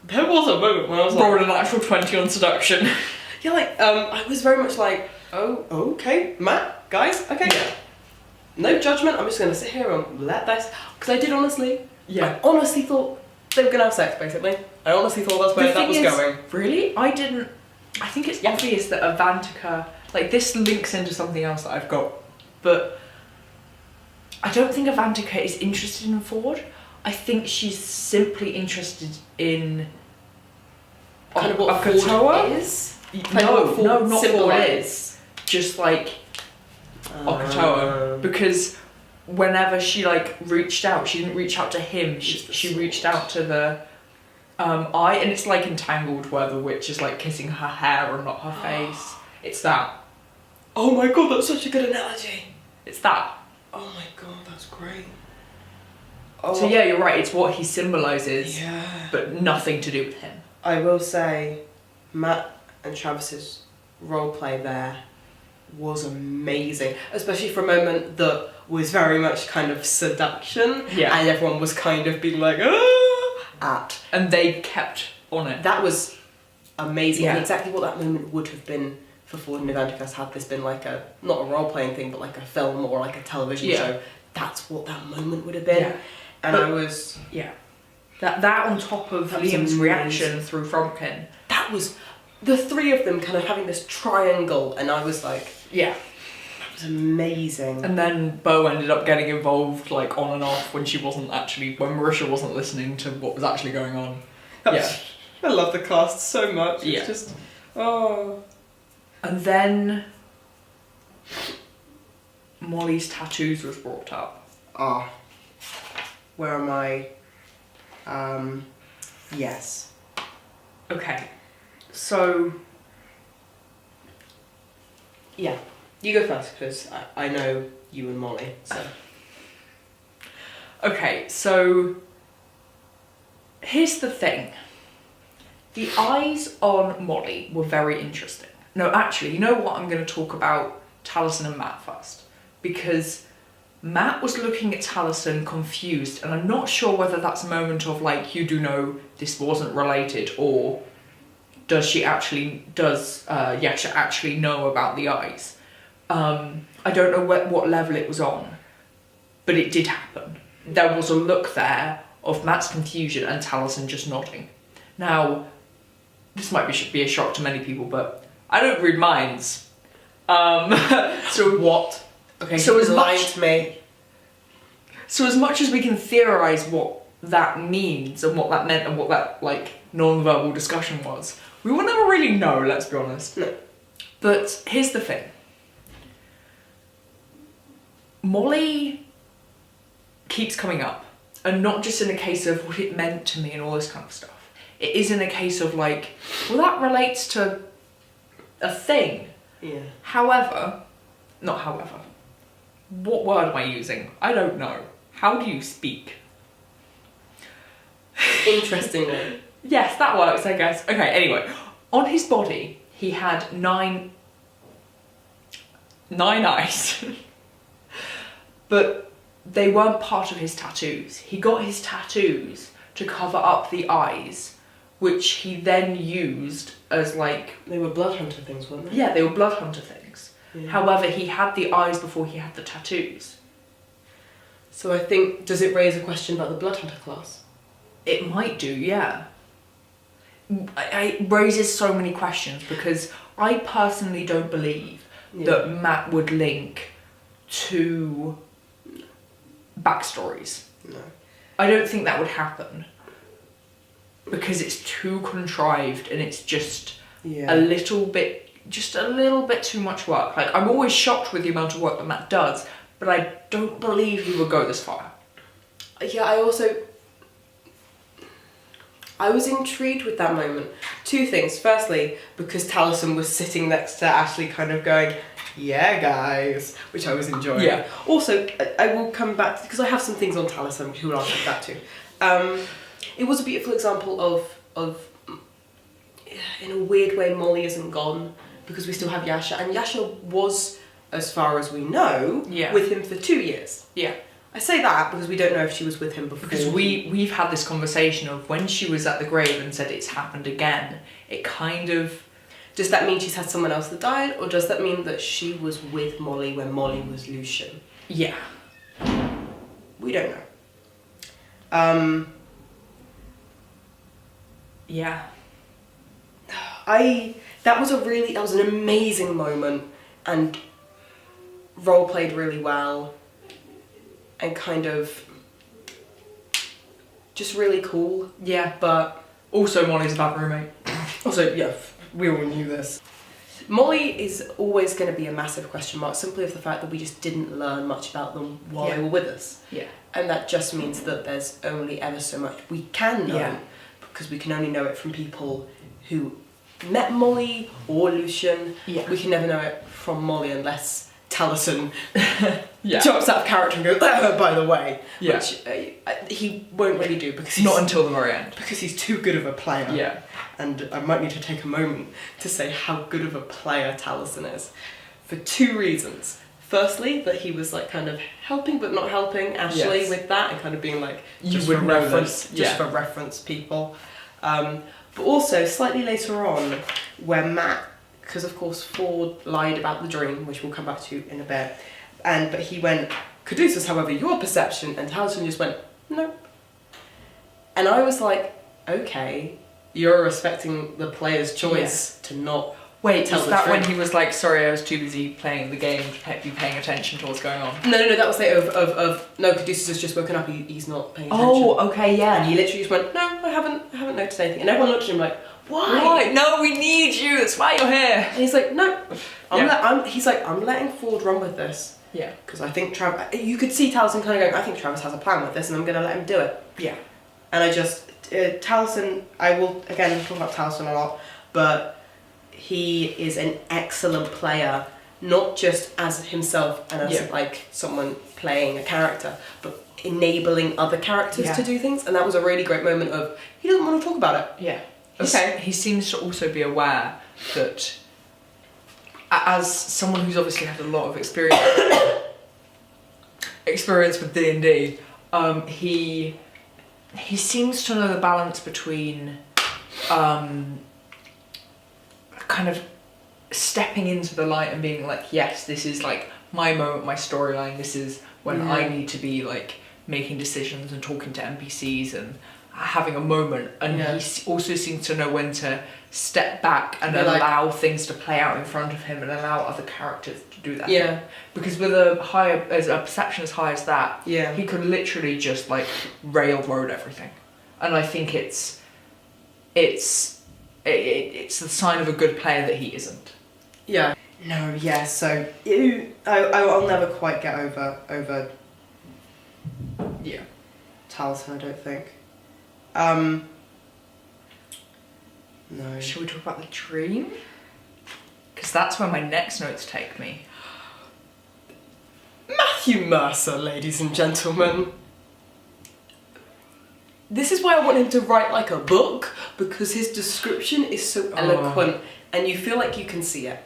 There was a moment when I was like... rolled an actual 20 on seduction. Yeah, like, I was very much like, oh, okay, Matt, guys, okay. Yeah. No judgment, I'm just going to sit here and let this... Because I did honestly... Yeah. I honestly thought they were going to have sex, basically. I honestly thought that's where that was going. Really? I didn't... I think it's obvious that Avantika... Like, this links into something else that I've got, but I don't think Avantika is interested in Ford. I think she's simply interested in... Kind of what Ford is? No, not Ford is. Just like Okatoa. Because whenever she like reached out, she didn't reach out to him, she reached out to the eye, and it's like Entangled where the witch is like kissing her hair and not her face. It's that. Oh my god, that's such a good analogy. It's that. Oh my god, that's great. So yeah, you're right, it's what he symbolises, yeah. but nothing to do with him. I will say, Matt and Travis's roleplay there was amazing, especially for a moment that was very much kind of seduction, and everyone was kind of being like, and they kept on it. That was amazing, and exactly what that moment would have been for Ford and Avantikas had this been like not a role-playing thing, but like a film or like a television show. That's what that moment would have been. And I was... Yeah. That on top of Liam's reaction through Fromkin. That was... The three of them kind of having this triangle, and I was like... Yeah. That was amazing. And then Bo ended up getting involved like on and off when Marisha wasn't listening to what was actually going on. I love the cast so much. It's just... Oh... And then Molly's tattoos was brought up. Where am I? Yes. Okay. So... Yeah. You go first, because I know you and Molly, so... Okay, so... Here's the thing. The eyes on Molly were very interesting. No, actually, you know what? I'm going to talk about Taliesin and Matt first. Because Matt was looking at Taliesin confused, and I'm not sure whether that's a moment of like, you do know this wasn't related, or does Yasha actually know about the eyes? I don't know what level it was on, but it did happen. There was a look there of Matt's confusion and Taliesin just nodding. Now, this might be a shock to many people, but I don't read minds. So what? Okay, so as much to me. So as much as we can theorise what that means and what that meant and what that like non-verbal discussion was, we will never really know, let's be honest. No. But here's the thing. Molly keeps coming up, and not just in a case of what it meant to me and all this kind of stuff. It is in a case of like, well, that relates to a thing. Yeah. Not however. What word am I using? I don't know. How do you speak? Interestingly. Yes, that works, I guess. Okay, anyway. On his body, he had 9 eyes. But they weren't part of his tattoos. He got his tattoos to cover up the eyes, which he then used as like... They were blood hunter things, weren't they? Yeah, they were blood hunter things. Yeah. However, he had the eyes before he had the tattoos. So I think, does it raise a question about the blood hunter class? It might do, yeah. It raises so many questions because I personally don't believe that Matt would link to backstories. No. I don't think that would happen. Because it's too contrived and it's just a little bit too much work. Like, I'm always shocked with the amount of work that Matt does, but I don't believe he would go this far. Yeah, I was intrigued with that moment. Two things. Firstly, because Taliesin was sitting next to Ashley kind of going, yeah, guys, which I was enjoying. Yeah. Also, I will come back, because I have some things on Taliesin, which I'll come back to. It was a beautiful example of, in a weird way, Molly isn't gone, because we still have Yasha, and Yasha was, as far as we know, with him for 2 years. Yeah. I say that because we don't know if she was with him before. Because we've had this conversation of when she was at the grave and said it's happened again, it kind of... Does that mean she's had someone else that died, or does that mean that she was with Molly when Molly was Lucian? Yeah. We don't know. Yeah. That was an amazing moment, and role played really well, and kind of just really cool. Yeah. But also Molly's a bad roommate. Also, yeah, we all knew this. Molly is always going to be a massive question mark, simply of the fact that we just didn't learn much about them while they were with us. Yeah. And that just means that there's only ever so much we can know, because we can only know it from people who met Molly or Lucian. Yeah. We can never know it from Molly unless Taliesin jumps out of character and goes, oh, by the way. Yeah. Which he won't really do, because not until the very end. Because he's too good of a player. Yeah. And I might need to take a moment to say how good of a player Taliesin is, for 2 reasons. Firstly, that he was like kind of helping but not helping Ashley with that, and kind of being like, just for reference, for reference, people. But also slightly later on, where Matt, because of course Ford lied about the dream, which we'll come back to in a bit, but he went, Caduceus, however, your perception, and Taliesin just went, nope. And I was like, okay, you're respecting the player's choice to not Wait, tell is the that truth. when he was like, sorry, I was too busy playing the game to be paying attention to what's going on? No, that was like no, Caduceus has just woken up, he's not paying attention. Oh, okay, yeah. And he literally just went, no, I haven't noticed anything. And everyone looked at him like, why? Why? No, we need you, that's why you're here. And he's like, no. I'm letting Ford run with this. Yeah. Because I think you could see Taliesin kind of going, I think Travis has a plan with this and I'm going to let him do it. Yeah. And I just, Taliesin, I will, again, talk about Taliesin a lot, but he is an excellent player, not just as himself and as like someone playing a character, but enabling other characters to do things. And that was a really great moment of, he doesn't want to talk about it. Yeah. Okay. He seems to also be aware that, as someone who's obviously had a lot of experience with D&D, he seems to know the balance between kind of stepping into the light and being like, yes, this is like my moment, my storyline, this is when I need to be like making decisions and talking to NPCs and having a moment, and he also seems to know when to step back and allow things to play out in front of him and allow other characters to do that. Yeah. Because with a perception as high as that, he could literally just like railroad everything. And I think it's the sign of a good player that he isn't. Yeah. No, yeah, so I'll never quite get over Taliesin, I don't think. No. Shall we talk about the dream? Because that's where my next notes take me. Matthew Mercer, ladies and gentlemen. This is why I want him to write like a book, because his description is so eloquent and you feel like you can see it.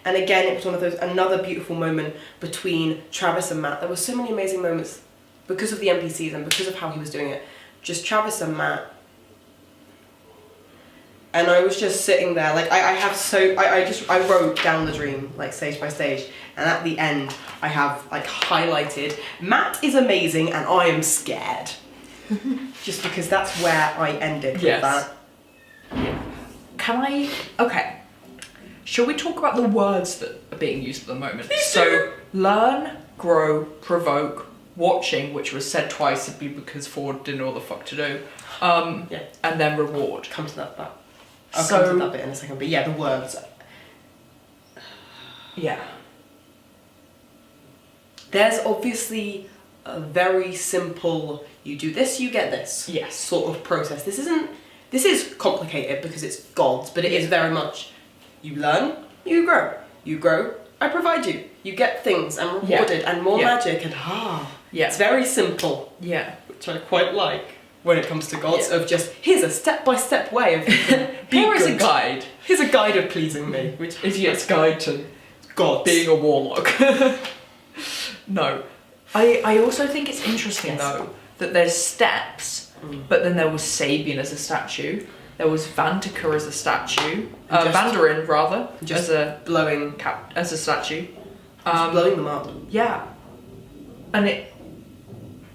And again, it was one of those, another beautiful moment between Travis and Matt. There were so many amazing moments because of the NPCs and because of how he was doing it. Just Travis and Matt. And I was just sitting there, like I wrote down the dream, like stage by stage. And at the end, I have like highlighted, Matt is amazing and I am scared. Just because that's where I ended with that. Okay. Shall we talk about the words that are being used at the moment? Please so, learn, grow, provoke, watching, which was said twice, would be because Ford didn't know what the fuck to do. And then reward. Come to that. I'll come to that bit in a second. But yeah, the words. Yeah. There's obviously a very simple, you do this, you get this. Yes. Sort of process. This is complicated because it's gods, but it is very much, you learn, you grow. You grow, I provide you. You get things and rewarded and more magic and it's very simple. Yeah. Which I quite like when it comes to gods of just, here's a step-by-step way of here is a guide. Here's a guide of pleasing me. Which Idiot's guide to gods. Being a warlock. No. I also think it's interesting though that there's steps, but then there was Sabian as a statue. There was Vantika as a statue. Vandarin rather, just as a blowing as a statue. Just blowing them up. Yeah. And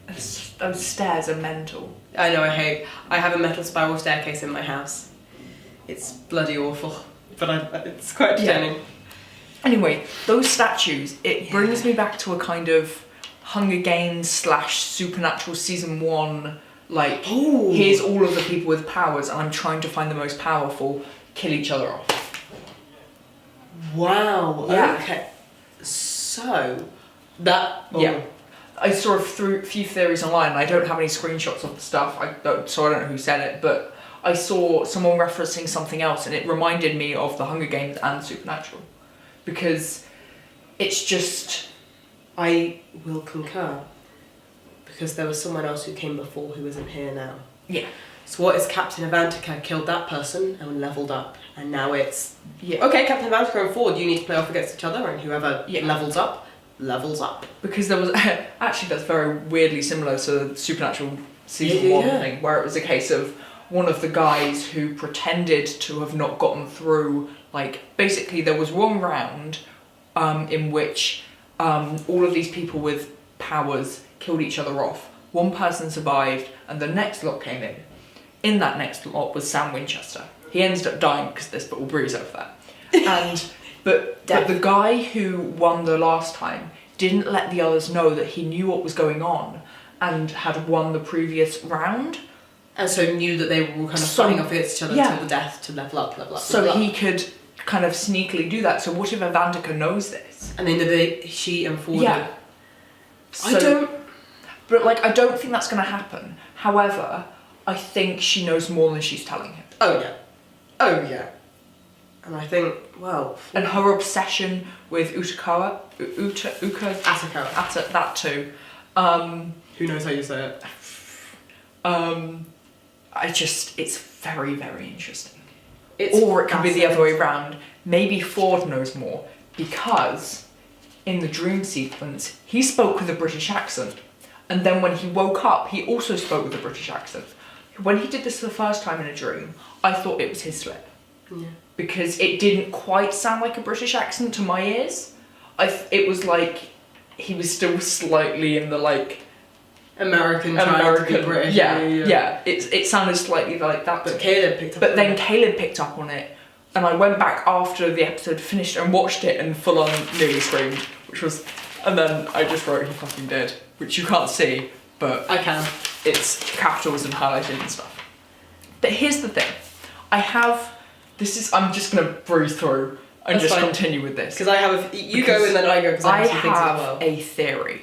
those stairs are mental. I know, I have a metal spiral staircase in my house. It's bloody awful, but it's quite entertaining. Yeah. Anyway, those statues, it brings me back to a kind of Hunger Games / Supernatural Season 1, like, here's all of the people with powers and I'm trying to find the most powerful, kill each other off. Wow, yeah. Okay. So, that... Yeah. I saw a few theories online, and I don't have any screenshots of the stuff, so I don't know who said it, but I saw someone referencing something else, and it reminded me of the Hunger Games and Supernatural. Because it's just... I will concur. Because there was someone else who came before who isn't here now. Yeah. So what is Captain Avantika killed that person and leveled up, and now it's... Yeah. Okay, Captain Avantika and Ford, you need to play off against each other, and whoever levels up. Because there was... Actually, that's very weirdly similar to Supernatural Season 1 thing, where it was a case of one of the guys who pretended to have not gotten through, like, basically there was one round in which all of these people with powers killed each other off. One person survived, and the next lot came in. In that next lot was Sam Winchester. He ended up dying because of this, but we'll breeze over that. And... But the guy who won the last time didn't let the others know that he knew what was going on and had won the previous round. And so knew that they were all kind of fighting off against each other until the death to level up. So he could kind of sneakily do that. So what if Avantika knows this? And then she and Ford... Yeah. So, I don't think that's going to happen. However, I think she knows more than she's telling him. Oh yeah. And I think, well... And her obsession with Atsukawa, that too. Who knows how you say it? It's very, very interesting. Or it could be the other way around. Maybe Ford knows more, because in the dream sequence, he spoke with a British accent. And then when he woke up, he also spoke with a British accent. When he did this for the first time in a dream, I thought it was his slip. Yeah. Because it didn't quite sound like a British accent to my ears. It was like he was still slightly in the like American trying to be British. Yeah. It sounded slightly like that. But Caleb picked up. But then Caleb picked up on it, and I went back after the episode finished and watched it and full on nearly screamed, and then I just wrote he fucking did, which you can't see, but I can. It's capitals and highlighted and stuff. But here's the thing, I'm just going to breeze through and That's just fine. continue with this. Because I have you go and then I go because I have some things as well. a theory.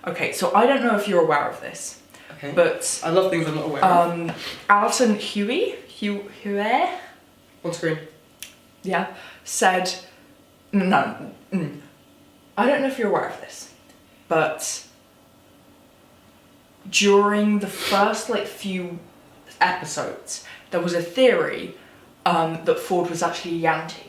Okay, so I don't know if you're aware of this. Okay. But I love things I'm not aware of. Alison Huey On screen. Yeah, said no. I don't know if you're aware of this, but during the first few episodes, there was a theory that Ford was actually a Yanti.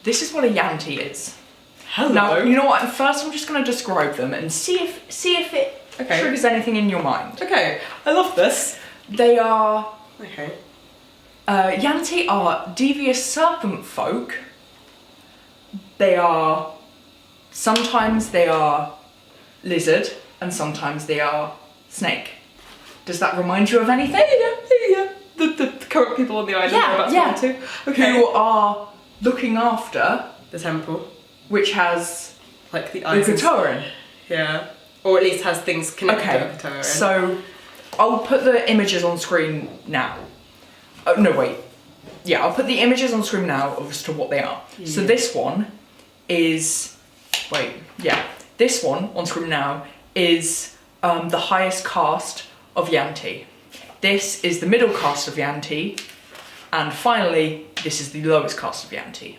This is what a Yanti is. Hello. Now, you know what? First, I'm just going to describe them and see if it triggers anything in your mind. Okay, I love this. They are... Okay. Yanti are devious serpent folk. Sometimes they are lizard, and sometimes they are snake. Does that remind you of anything? Yeah. The current people on the island are about to too. Okay. Who are looking after The temple. Which has like the Ukatoran. Yeah. Or at least has things connected to Ukatoran. So I'll put the images on screen now. Oh, no, wait. Yeah, I'll put the images on screen now as to what they are. Yeah. So this one is... Wait, yeah. This one on screen now is the highest caste of Yanti. This is the middle caste of Yanti. And finally, this is the lowest caste of Yanti.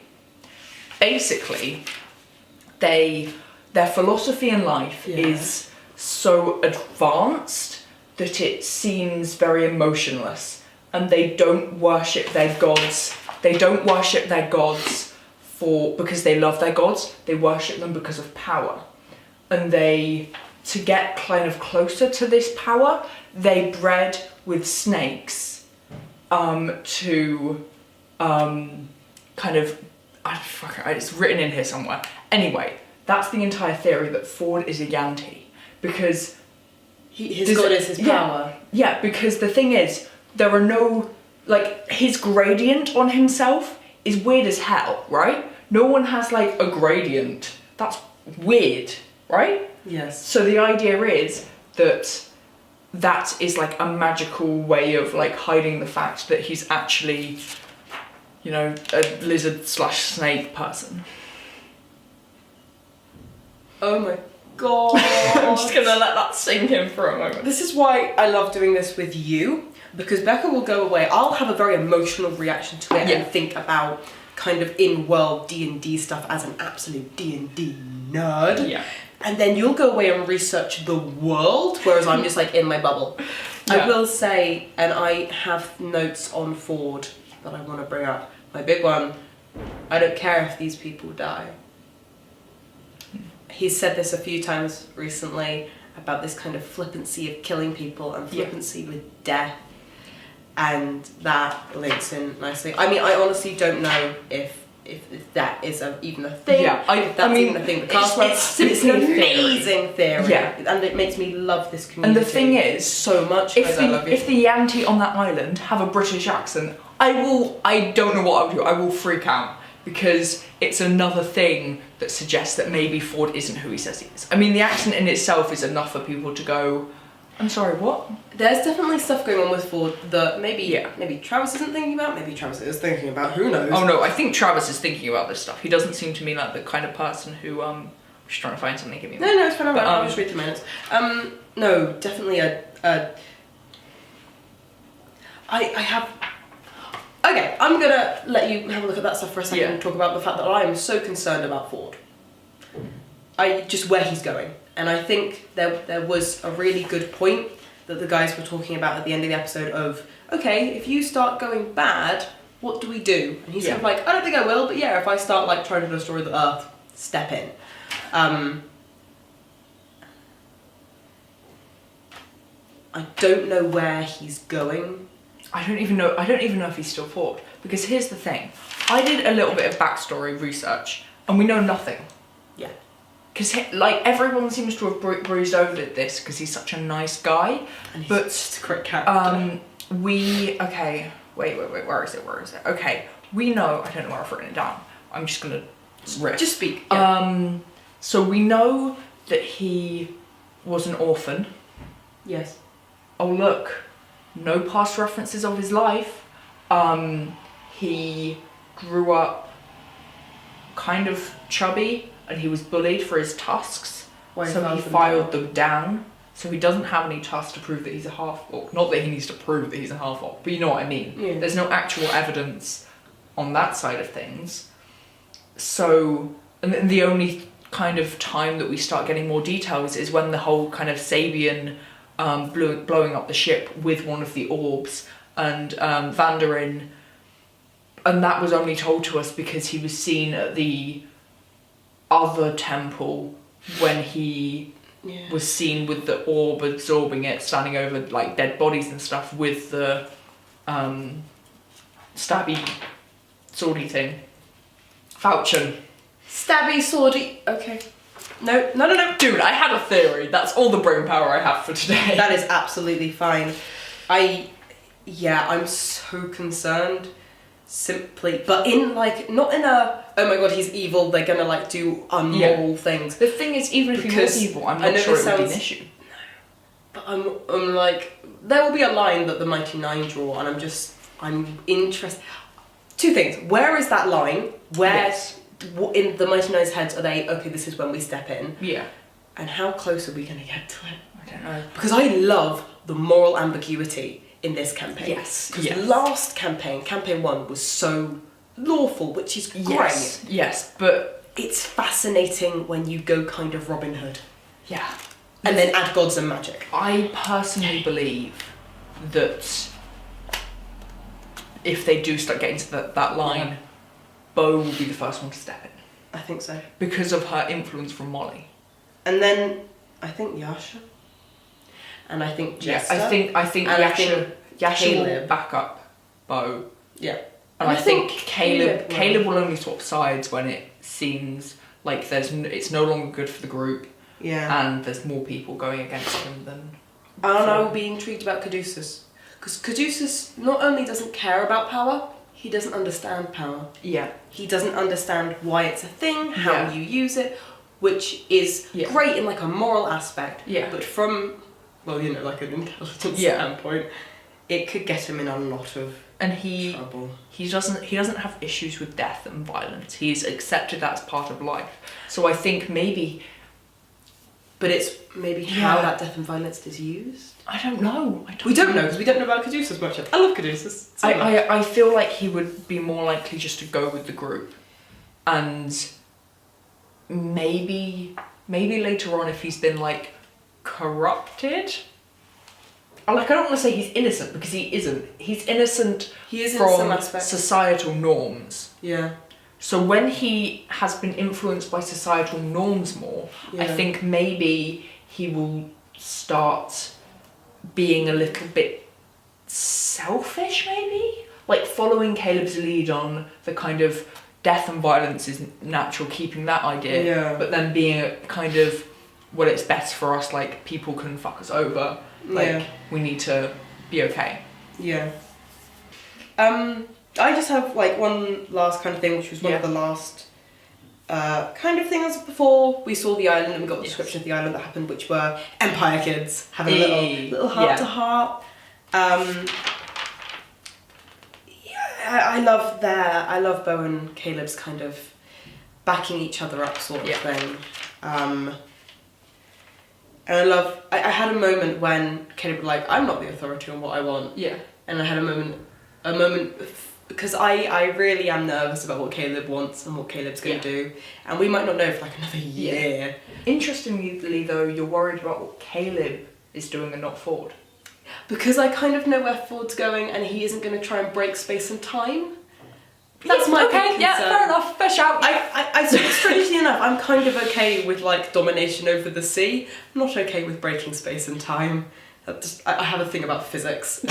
Basically, their philosophy in life is so advanced that it seems very emotionless, and they don't worship their gods. They don't worship their gods because they love their gods. They worship them because of power, and to get kind of closer to this power, they bred with snakes to kind of it's written in here somewhere. Anyway. That's the entire theory, that Ford is a Yanti, because... his god is his power. Yeah, because the thing is, there are no... Like, his gradient on himself is weird as hell, right? No one has, like, a gradient. That's weird, right? Yes. So the idea is that is, like, a magical way of, like, hiding the fact that he's actually, you know, a lizard/snake person. Oh my god. I'm just gonna let that sink in for a moment. This is why I love doing this with you, because Becca will go away. I'll have a very emotional reaction to it and think about kind of in-world D&D stuff as an absolute D&D nerd. Yeah. And then you'll go away and research the world, whereas I'm just like in my bubble. Yeah. I will say, and I have notes on Ford that I want to bring up. My big one, I don't care if these people die. He's said this a few times recently about this kind of flippancy of killing people and flippancy with death, and that links in nicely. I mean, I honestly don't know if that is even a thing. Yeah, if that's even a thing. It's an amazing theory. Yeah, and it makes me love this community. And the thing is, so much. If the Yanti on that island have a British accent, I don't know what I would do. I will freak out. Because it's another thing that suggests that maybe Ford isn't who he says he is. I mean, the accent in itself is enough for people to go, I'm sorry, what? There's definitely stuff going on with Ford that maybe Travis isn't thinking about, maybe Travis is thinking about, who knows? Oh no, I think Travis is thinking about this stuff. He doesn't seem to me like the kind of person who, just trying to find something, give me one. No, it's fine, I'll just read the minutes. No, definitely I have... Okay, I'm gonna let you have a look at that stuff for a second and talk about the fact that I am so concerned about Ford. Just where he's going. And I think there was a really good point that the guys were talking about at the end of the episode of, okay, if you start going bad, what do we do? And he's sort of like, I don't think I will, but yeah, if I start like trying to destroy the earth, step in. I don't know where he's going. I don't even know if he's still Ford. Because here's the thing. I did a little bit of backstory research, and we know nothing. Yeah. Because, like, everyone seems to have breezed over this because he's such a nice guy. And he's just a great character. Okay, wait, where is it? Okay, we know, I don't know where I've written it down. I'm just gonna riff. Just speak. Yeah. So we know that he was an orphan. Yes. Oh, look. No past references of his life. He grew up kind of chubby and he was bullied for his tusks. So he filed them down. So he doesn't have any tusks to prove that he's a half-orc. Not that he needs to prove that he's a half-orc, but you know what I mean. Yeah. There's no actual evidence on that side of things. So, and the only kind of time that we start getting more details is when the whole kind of Sabian blowing up the ship with one of the orbs and Vandarin, and that was only told to us because he was seen at the other temple when he was seen with the orb absorbing it, standing over like dead bodies and stuff with the stabby swordy thing. Falchion. Stabby swordy. Okay. No. Dude, I had a theory. That's all the brain power I have for today. That is absolutely fine. I'm so concerned. Simply, but in like, not in a oh my god, he's evil, they're gonna like do unmoral things. The thing is, even if he was evil, I'm not sure it would be an issue. But I'm like, there will be a line that the Mighty Nine draw, and I'm interested. Two things. Where is that line? Where in the Mighty Nine's heads are they, okay, this is when we step in? Yeah. And how close are we going to get to it? I don't know. Because I love the moral ambiguity in this campaign. Yes. Because the last campaign 1, was so lawful, which is great. Yes, but it's fascinating when you go kind of Robin Hood. Yeah. And then add gods and magic. I personally believe that if they do start getting to that line, Bo will be the first one to step in. I think so. Because of her influence from Molly. And then I think Yasha. And I think Jester. I think Yasha will back up Bo. Yeah. And I think Caleb will only swap sides when it seems like it's no longer good for the group. Yeah. And there's more people going against him than... And I will be intrigued about Caduceus. Because Caduceus not only doesn't care about power, he doesn't understand power. Yeah. He doesn't understand why it's a thing, how you use it, which is great in like a moral aspect. Yeah. But from, well, you know, like an intelligence standpoint, it could get him in a lot of trouble. He doesn't have issues with death and violence. He's accepted that as part of life. So I think maybe... But it's maybe how that death and violence is used. I don't know. We don't know because we don't know about Caduceus much. I love Caduceus. I feel like he would be more likely just to go with the group, and maybe later on if he's been like corrupted. Like, I don't want to say he's innocent because he isn't. He's innocent. He is from in some aspects. Societal norms. Yeah. So when he has been influenced by societal norms more, I think maybe he will start being a little bit selfish, maybe? Like following Caleb's lead on the kind of death and violence is natural, keeping that idea, but then being a kind of, well, it's best for us, like, people can fuck us over, like, we need to be okay. Yeah. I just have like one last kind of thing, which was one of the last kind of things before we saw the island and we got the description of the island that happened, which were Empire kids having a little heart to heart. I love Bo and Caleb's kind of backing each other up sort of thing. And I had a moment when Caleb was like, I'm not the authority on what I want. Yeah. And I had a moment because I really am nervous about what Caleb wants and what Caleb's going to do. And we might not know for like another year. Interestingly though, you're worried about what Caleb is doing and not Ford. Because I kind of know where Ford's going and he isn't going to try and break space and time. That's my big concern. Yeah, fair enough, fair shout. I strangely enough, I'm kind of okay with like domination over the sea. I'm not okay with breaking space and time. I have a thing about physics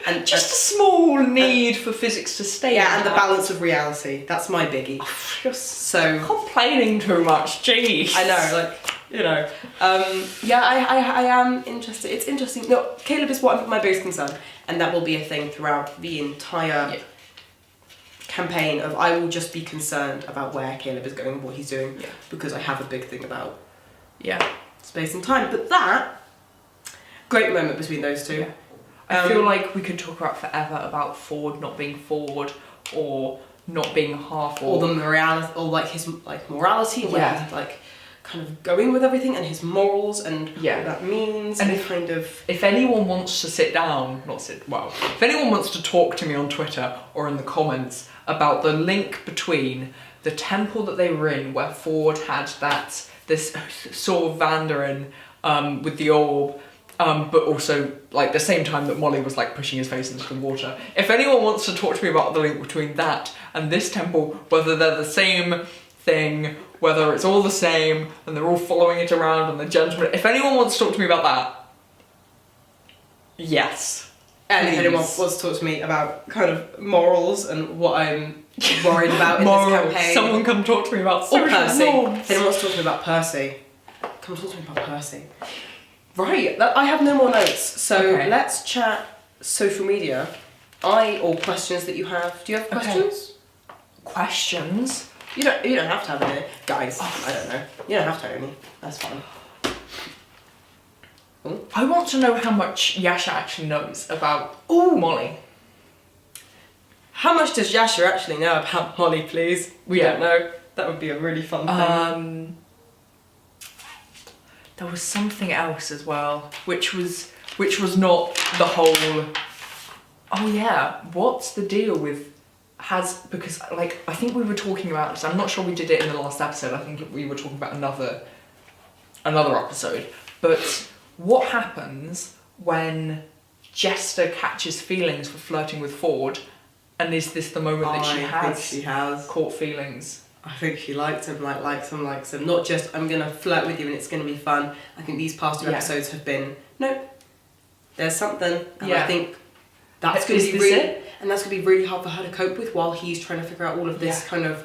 and just a small need for physics to stay. Yeah, and the balance of reality. That's my biggie. You're so complaining too much. Jeez. I know, like, you know. I am interested. It's interesting. No, Caleb is my biggest concern, and that will be a thing throughout the entire campaign. Of I will just be concerned about where Caleb is going and what he's doing because I have a big thing about space and time. But that. Great moment between those two. Yeah. I feel like we could talk about forever about Ford not being Ford or not being half or the morality or like his like morality where he's like kind of going with everything and his morals and what that means and if anyone wants to sit down, if anyone wants to talk to me on Twitter or in the comments about the link between the temple that they were in where Ford had this sort of Vandarin with the orb. But also, like, the same time that Molly was, like, pushing his face into the water. If anyone wants to talk to me about the link between that and this temple, whether they're the same thing, whether it's all the same, and they're all following it around, and the gentleman... If anyone wants to talk to me about that, yes. And if anyone wants to talk to me about kind of morals and what I'm worried about in this campaign... Someone come talk to me about social Percy. norms. If anyone wants to talk to me about Percy, come talk to me about Percy. Right, I have no more notes, so let's chat social media. Or questions that you have. Do you have questions? Questions? You don't have to have any. Guys, I don't know. You don't have to have any. That's fine. Ooh. I want to know how much Yasha actually knows about Molly. How much does Yasha actually know about Molly, please? We don't know. That would be a really fun thing. There was something else as well, which was not the whole... Oh yeah, what's the deal with... Because, like, I think we were talking about this, I'm not sure we did it in the last episode, I think we were talking about another episode, but what happens when Jester catches feelings for flirting with Ford, and is this the moment that she has caught feelings? I think she likes him. Not just, I'm going to flirt with you and it's going to be fun. I think these past 2 episodes have been, no, there's something. And I think that's going to be really... And that's going to be really hard for her to cope with while he's trying to figure out all of this kind of...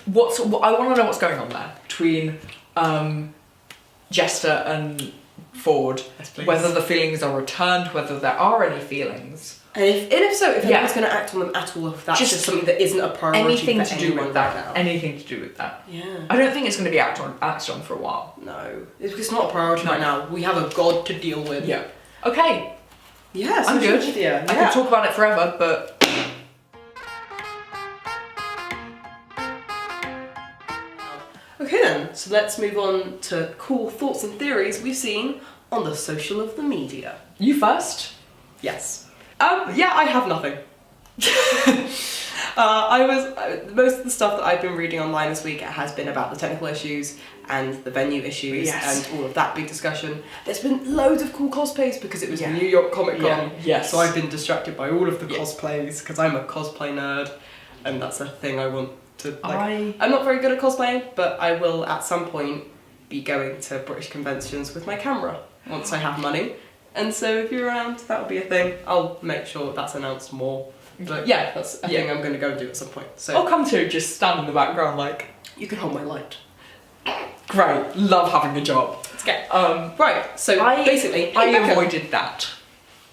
I want to know what's going on there between Jester and Ford. Yes, please. Whether the feelings are returned, whether there are any feelings. And if so, if anyone's going to act on them at all, if that's just something that isn't a priority anything for to do anyone with that. right now. Anything to do with that. Yeah. I don't think it's going to be acted on for a while. No. It's not a priority right now. We have a god to deal with. Yeah. Okay. Yeah, I'm good. Media. I could talk about it forever, but... Okay then, so let's move on to cool thoughts and theories we've seen on the social of the media. You first? Yes. I have nothing. Most of the stuff that I've been reading online this week has been about the technical issues and the venue issues and all of that big discussion. There's been loads of cool cosplays because it was New York Comic Con. So I've been distracted by all of the cosplays because I'm a cosplay nerd and that's a thing I want to I'm not very good at cosplaying, but I will at some point be going to British conventions with my camera once I have money. And so if you're around, that'll be a thing. I'll make sure that's announced more. But yeah, that's a thing I'm going to go and do at some point. So I'll come to just stand in the background like... You can hold my light. Great, love having a job. Okay. Right, so basically... I avoided that.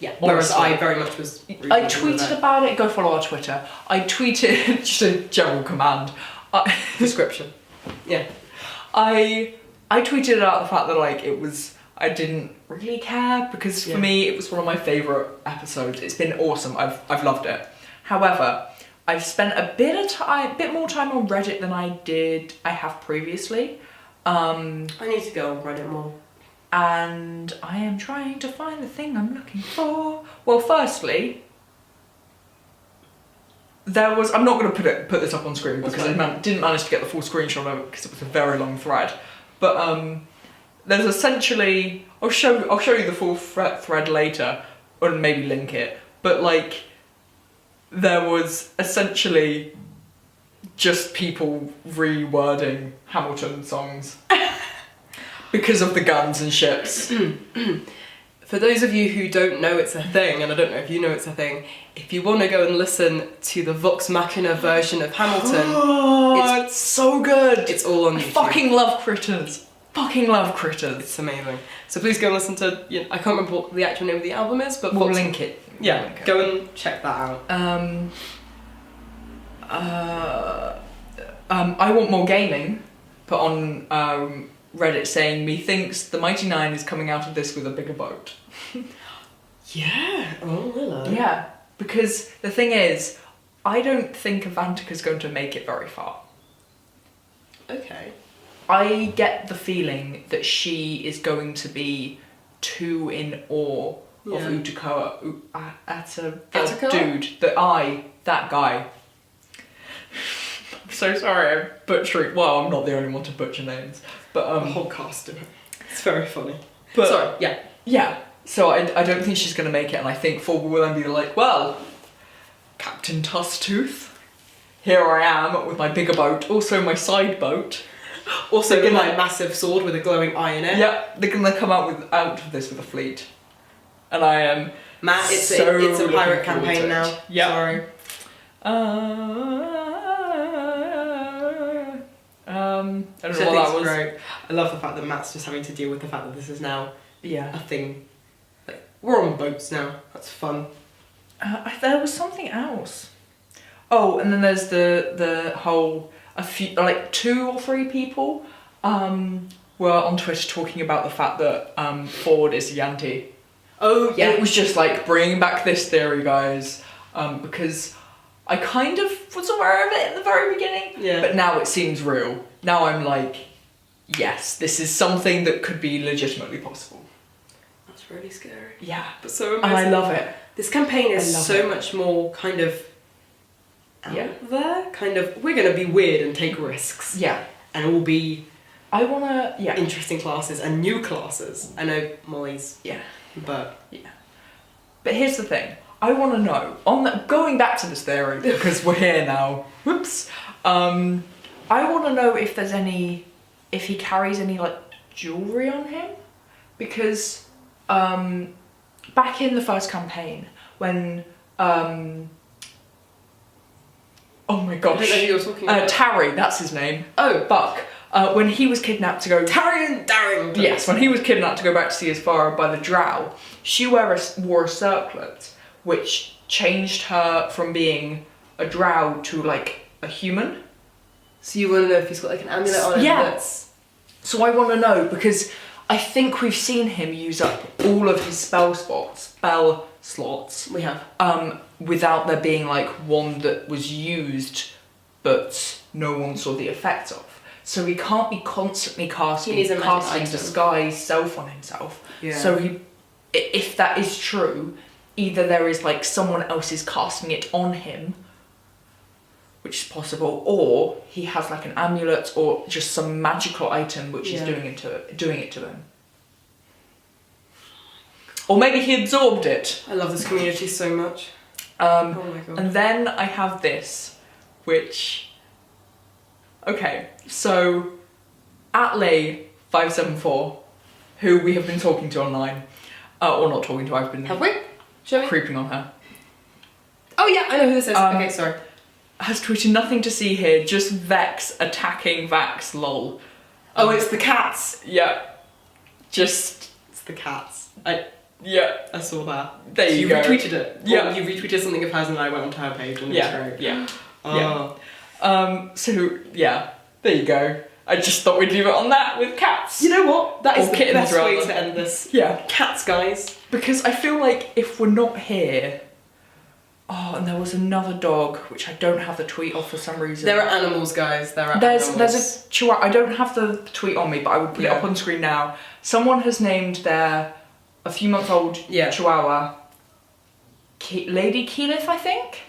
Yeah, whereas I very much was... I tweeted about it, go follow our Twitter. I tweeted, just a general command. Description. Yeah. I tweeted out the fact that like it was... I didn't really care because for me it was one of my favourite episodes. It's been awesome. I've loved it. However, I've spent a bit more time on Reddit than I have previously. I need to go on Reddit more. And I am trying to find the thing I'm looking for. Well, firstly, there was... I'm not going to put this up on screen because I didn't manage to get the full screenshot of it because it was a very long thread. But there's essentially... I'll show you the full thread later, or maybe link it. But like, there was essentially just people rewording Hamilton songs because of the guns and ships. For those of you who don't know it's a thing, and I don't know if you know it's a thing, if you want to go and listen to the Vox Machina version of Hamilton, it's so good. It's all on YouTube. Fucking love Critters. Fucking love Critters. It's amazing. So please go and listen to... I can't remember what the actual name of the album is, but... We'll link it. Yeah, go and check that out. I Want More Gaming put on Reddit saying, methinks the Mighty Nine is coming out of this with a bigger boat. Yeah. Oh, hello. Yeah, because the thing is, I don't think Avantica's going to make it very far. Okay. I get the feeling that she is going to be too in awe of Utakawa. That dude, that guy. I'm so sorry, I'm butchering. Well, I'm not the only one to butcher names, but the whole cast of it. It's very funny. But sorry, yeah. So I don't think she's going to make it, and I think Ford will then be like, well, Captain Tusstooth, here I am with my bigger boat, also my side boat. Also with my massive sword with a glowing eye in it. Yeah, they're gonna come out of this with a fleet, and I am. Matt, it's a pirate campaign now. Yeah. Sorry. I don't know what that was. Great. I love the fact that Matt's just having to deal with the fact that this is now a thing. Like, we're on boats now. That's fun. There was something else. Oh, and then there's the whole like 2 or 3 people were on Twitter talking about the fact that Ford is Yanti. Oh yeah. And it was just like bringing back this theory, guys, because I kind of was aware of it at the very beginning, but now it seems real. Now I'm like, yes, this is something that could be legitimately possible. That's really scary. Yeah. But so amazing. And I love it. This campaign is so much more kind of out there. Kind of, we're going to be weird and take risks. Yeah. And all be interesting classes and new classes. I know Molly's. Yeah. But here's the thing. I want to know, going back to this theory, because we're here now. Whoops. I want to know if he carries any like jewelry on him, because back in the first campaign when oh my gosh, I don't know who you're talking about. Tarry, that's his name. Oh, Buck. When he was kidnapped to go... Tarry Darrington! Yes, when he was kidnapped to go back to see his father by the drow, she wore a circlet, which changed her from being a drow to, like, a human. So you want to know if he's got, like, an amulet on him? Yeah. So I want to know, because I think we've seen him use up all of his spell slots. We have. Without there being, like, one that was used, but no one saw the effect of. So he can't be constantly casting disguise self on himself. Yeah. So if that is true, either there is like someone else is casting it on him, which is possible, or he has like an amulet or just some magical item which is doing it to him. Or maybe he absorbed it. I love this community so much. Oh my god. And then I have this, which... Okay, so Atley574, who we have been talking to online, or not talking to, I've been creeping on her. Oh yeah, I know who this is. Okay, sorry. Has tweeted nothing to see here, just Vex attacking Vax, lol. Oh, it's the cats. Yeah. It's the cats. I saw that. There you go. You retweeted it. Yeah. You retweeted something of hers and I went onto her page and it was great. Yeah. So yeah, there you go. I just thought we'd leave it on that with cats. You know what? That is the best way rather. to end this. Yeah. Cats, guys. Because I feel like if we're not here... Oh, and there was another dog, which I don't have the tweet of for some reason. There are animals, guys. There's a chihuahua. I don't have the tweet on me, but I will put it up on screen now. Someone has named their a few month old chihuahua Lady Keyleth, I think.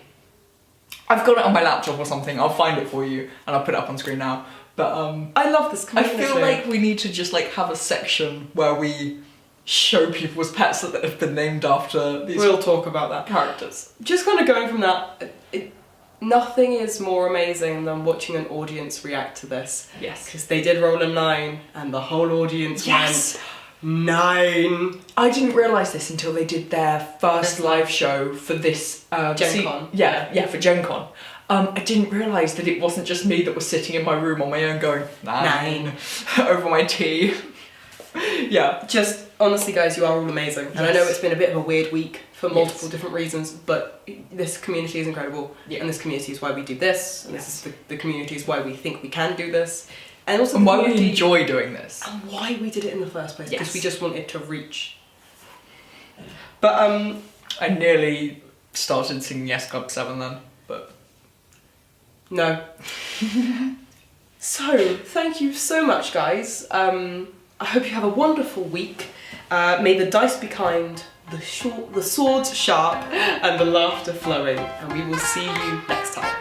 I've got it on my laptop or something. I'll find it for you and I'll put it up on screen now. But I love this community. I feel like we need to just like have a section where we show people's pets that have been named after these. We'll talk about that. Characters. Just kind of going from that, nothing is more amazing than watching an audience react to this. Yes. Because they did roll a 9 and the whole audience went 9. I didn't realise this until they did their first live show for this Gen Con. For Gen Con. I didn't realise that it wasn't just me that was sitting in my room on my own going 9 over my tea. Yeah. Just honestly, guys, you are all amazing. And I know it's been a bit of a weird week for multiple different reasons, but this community is incredible. Yeah. And this community is why we do this. And this is the community is why we think we can do this. And also why we enjoy doing this. And why we did it in the first place. Because we just wanted to reach. But I nearly started singing Ep37 then, but no. So, thank you so much, guys. I hope you have a wonderful week. May the dice be kind, the swords sharp, and the laughter flowing. And we will see you next time.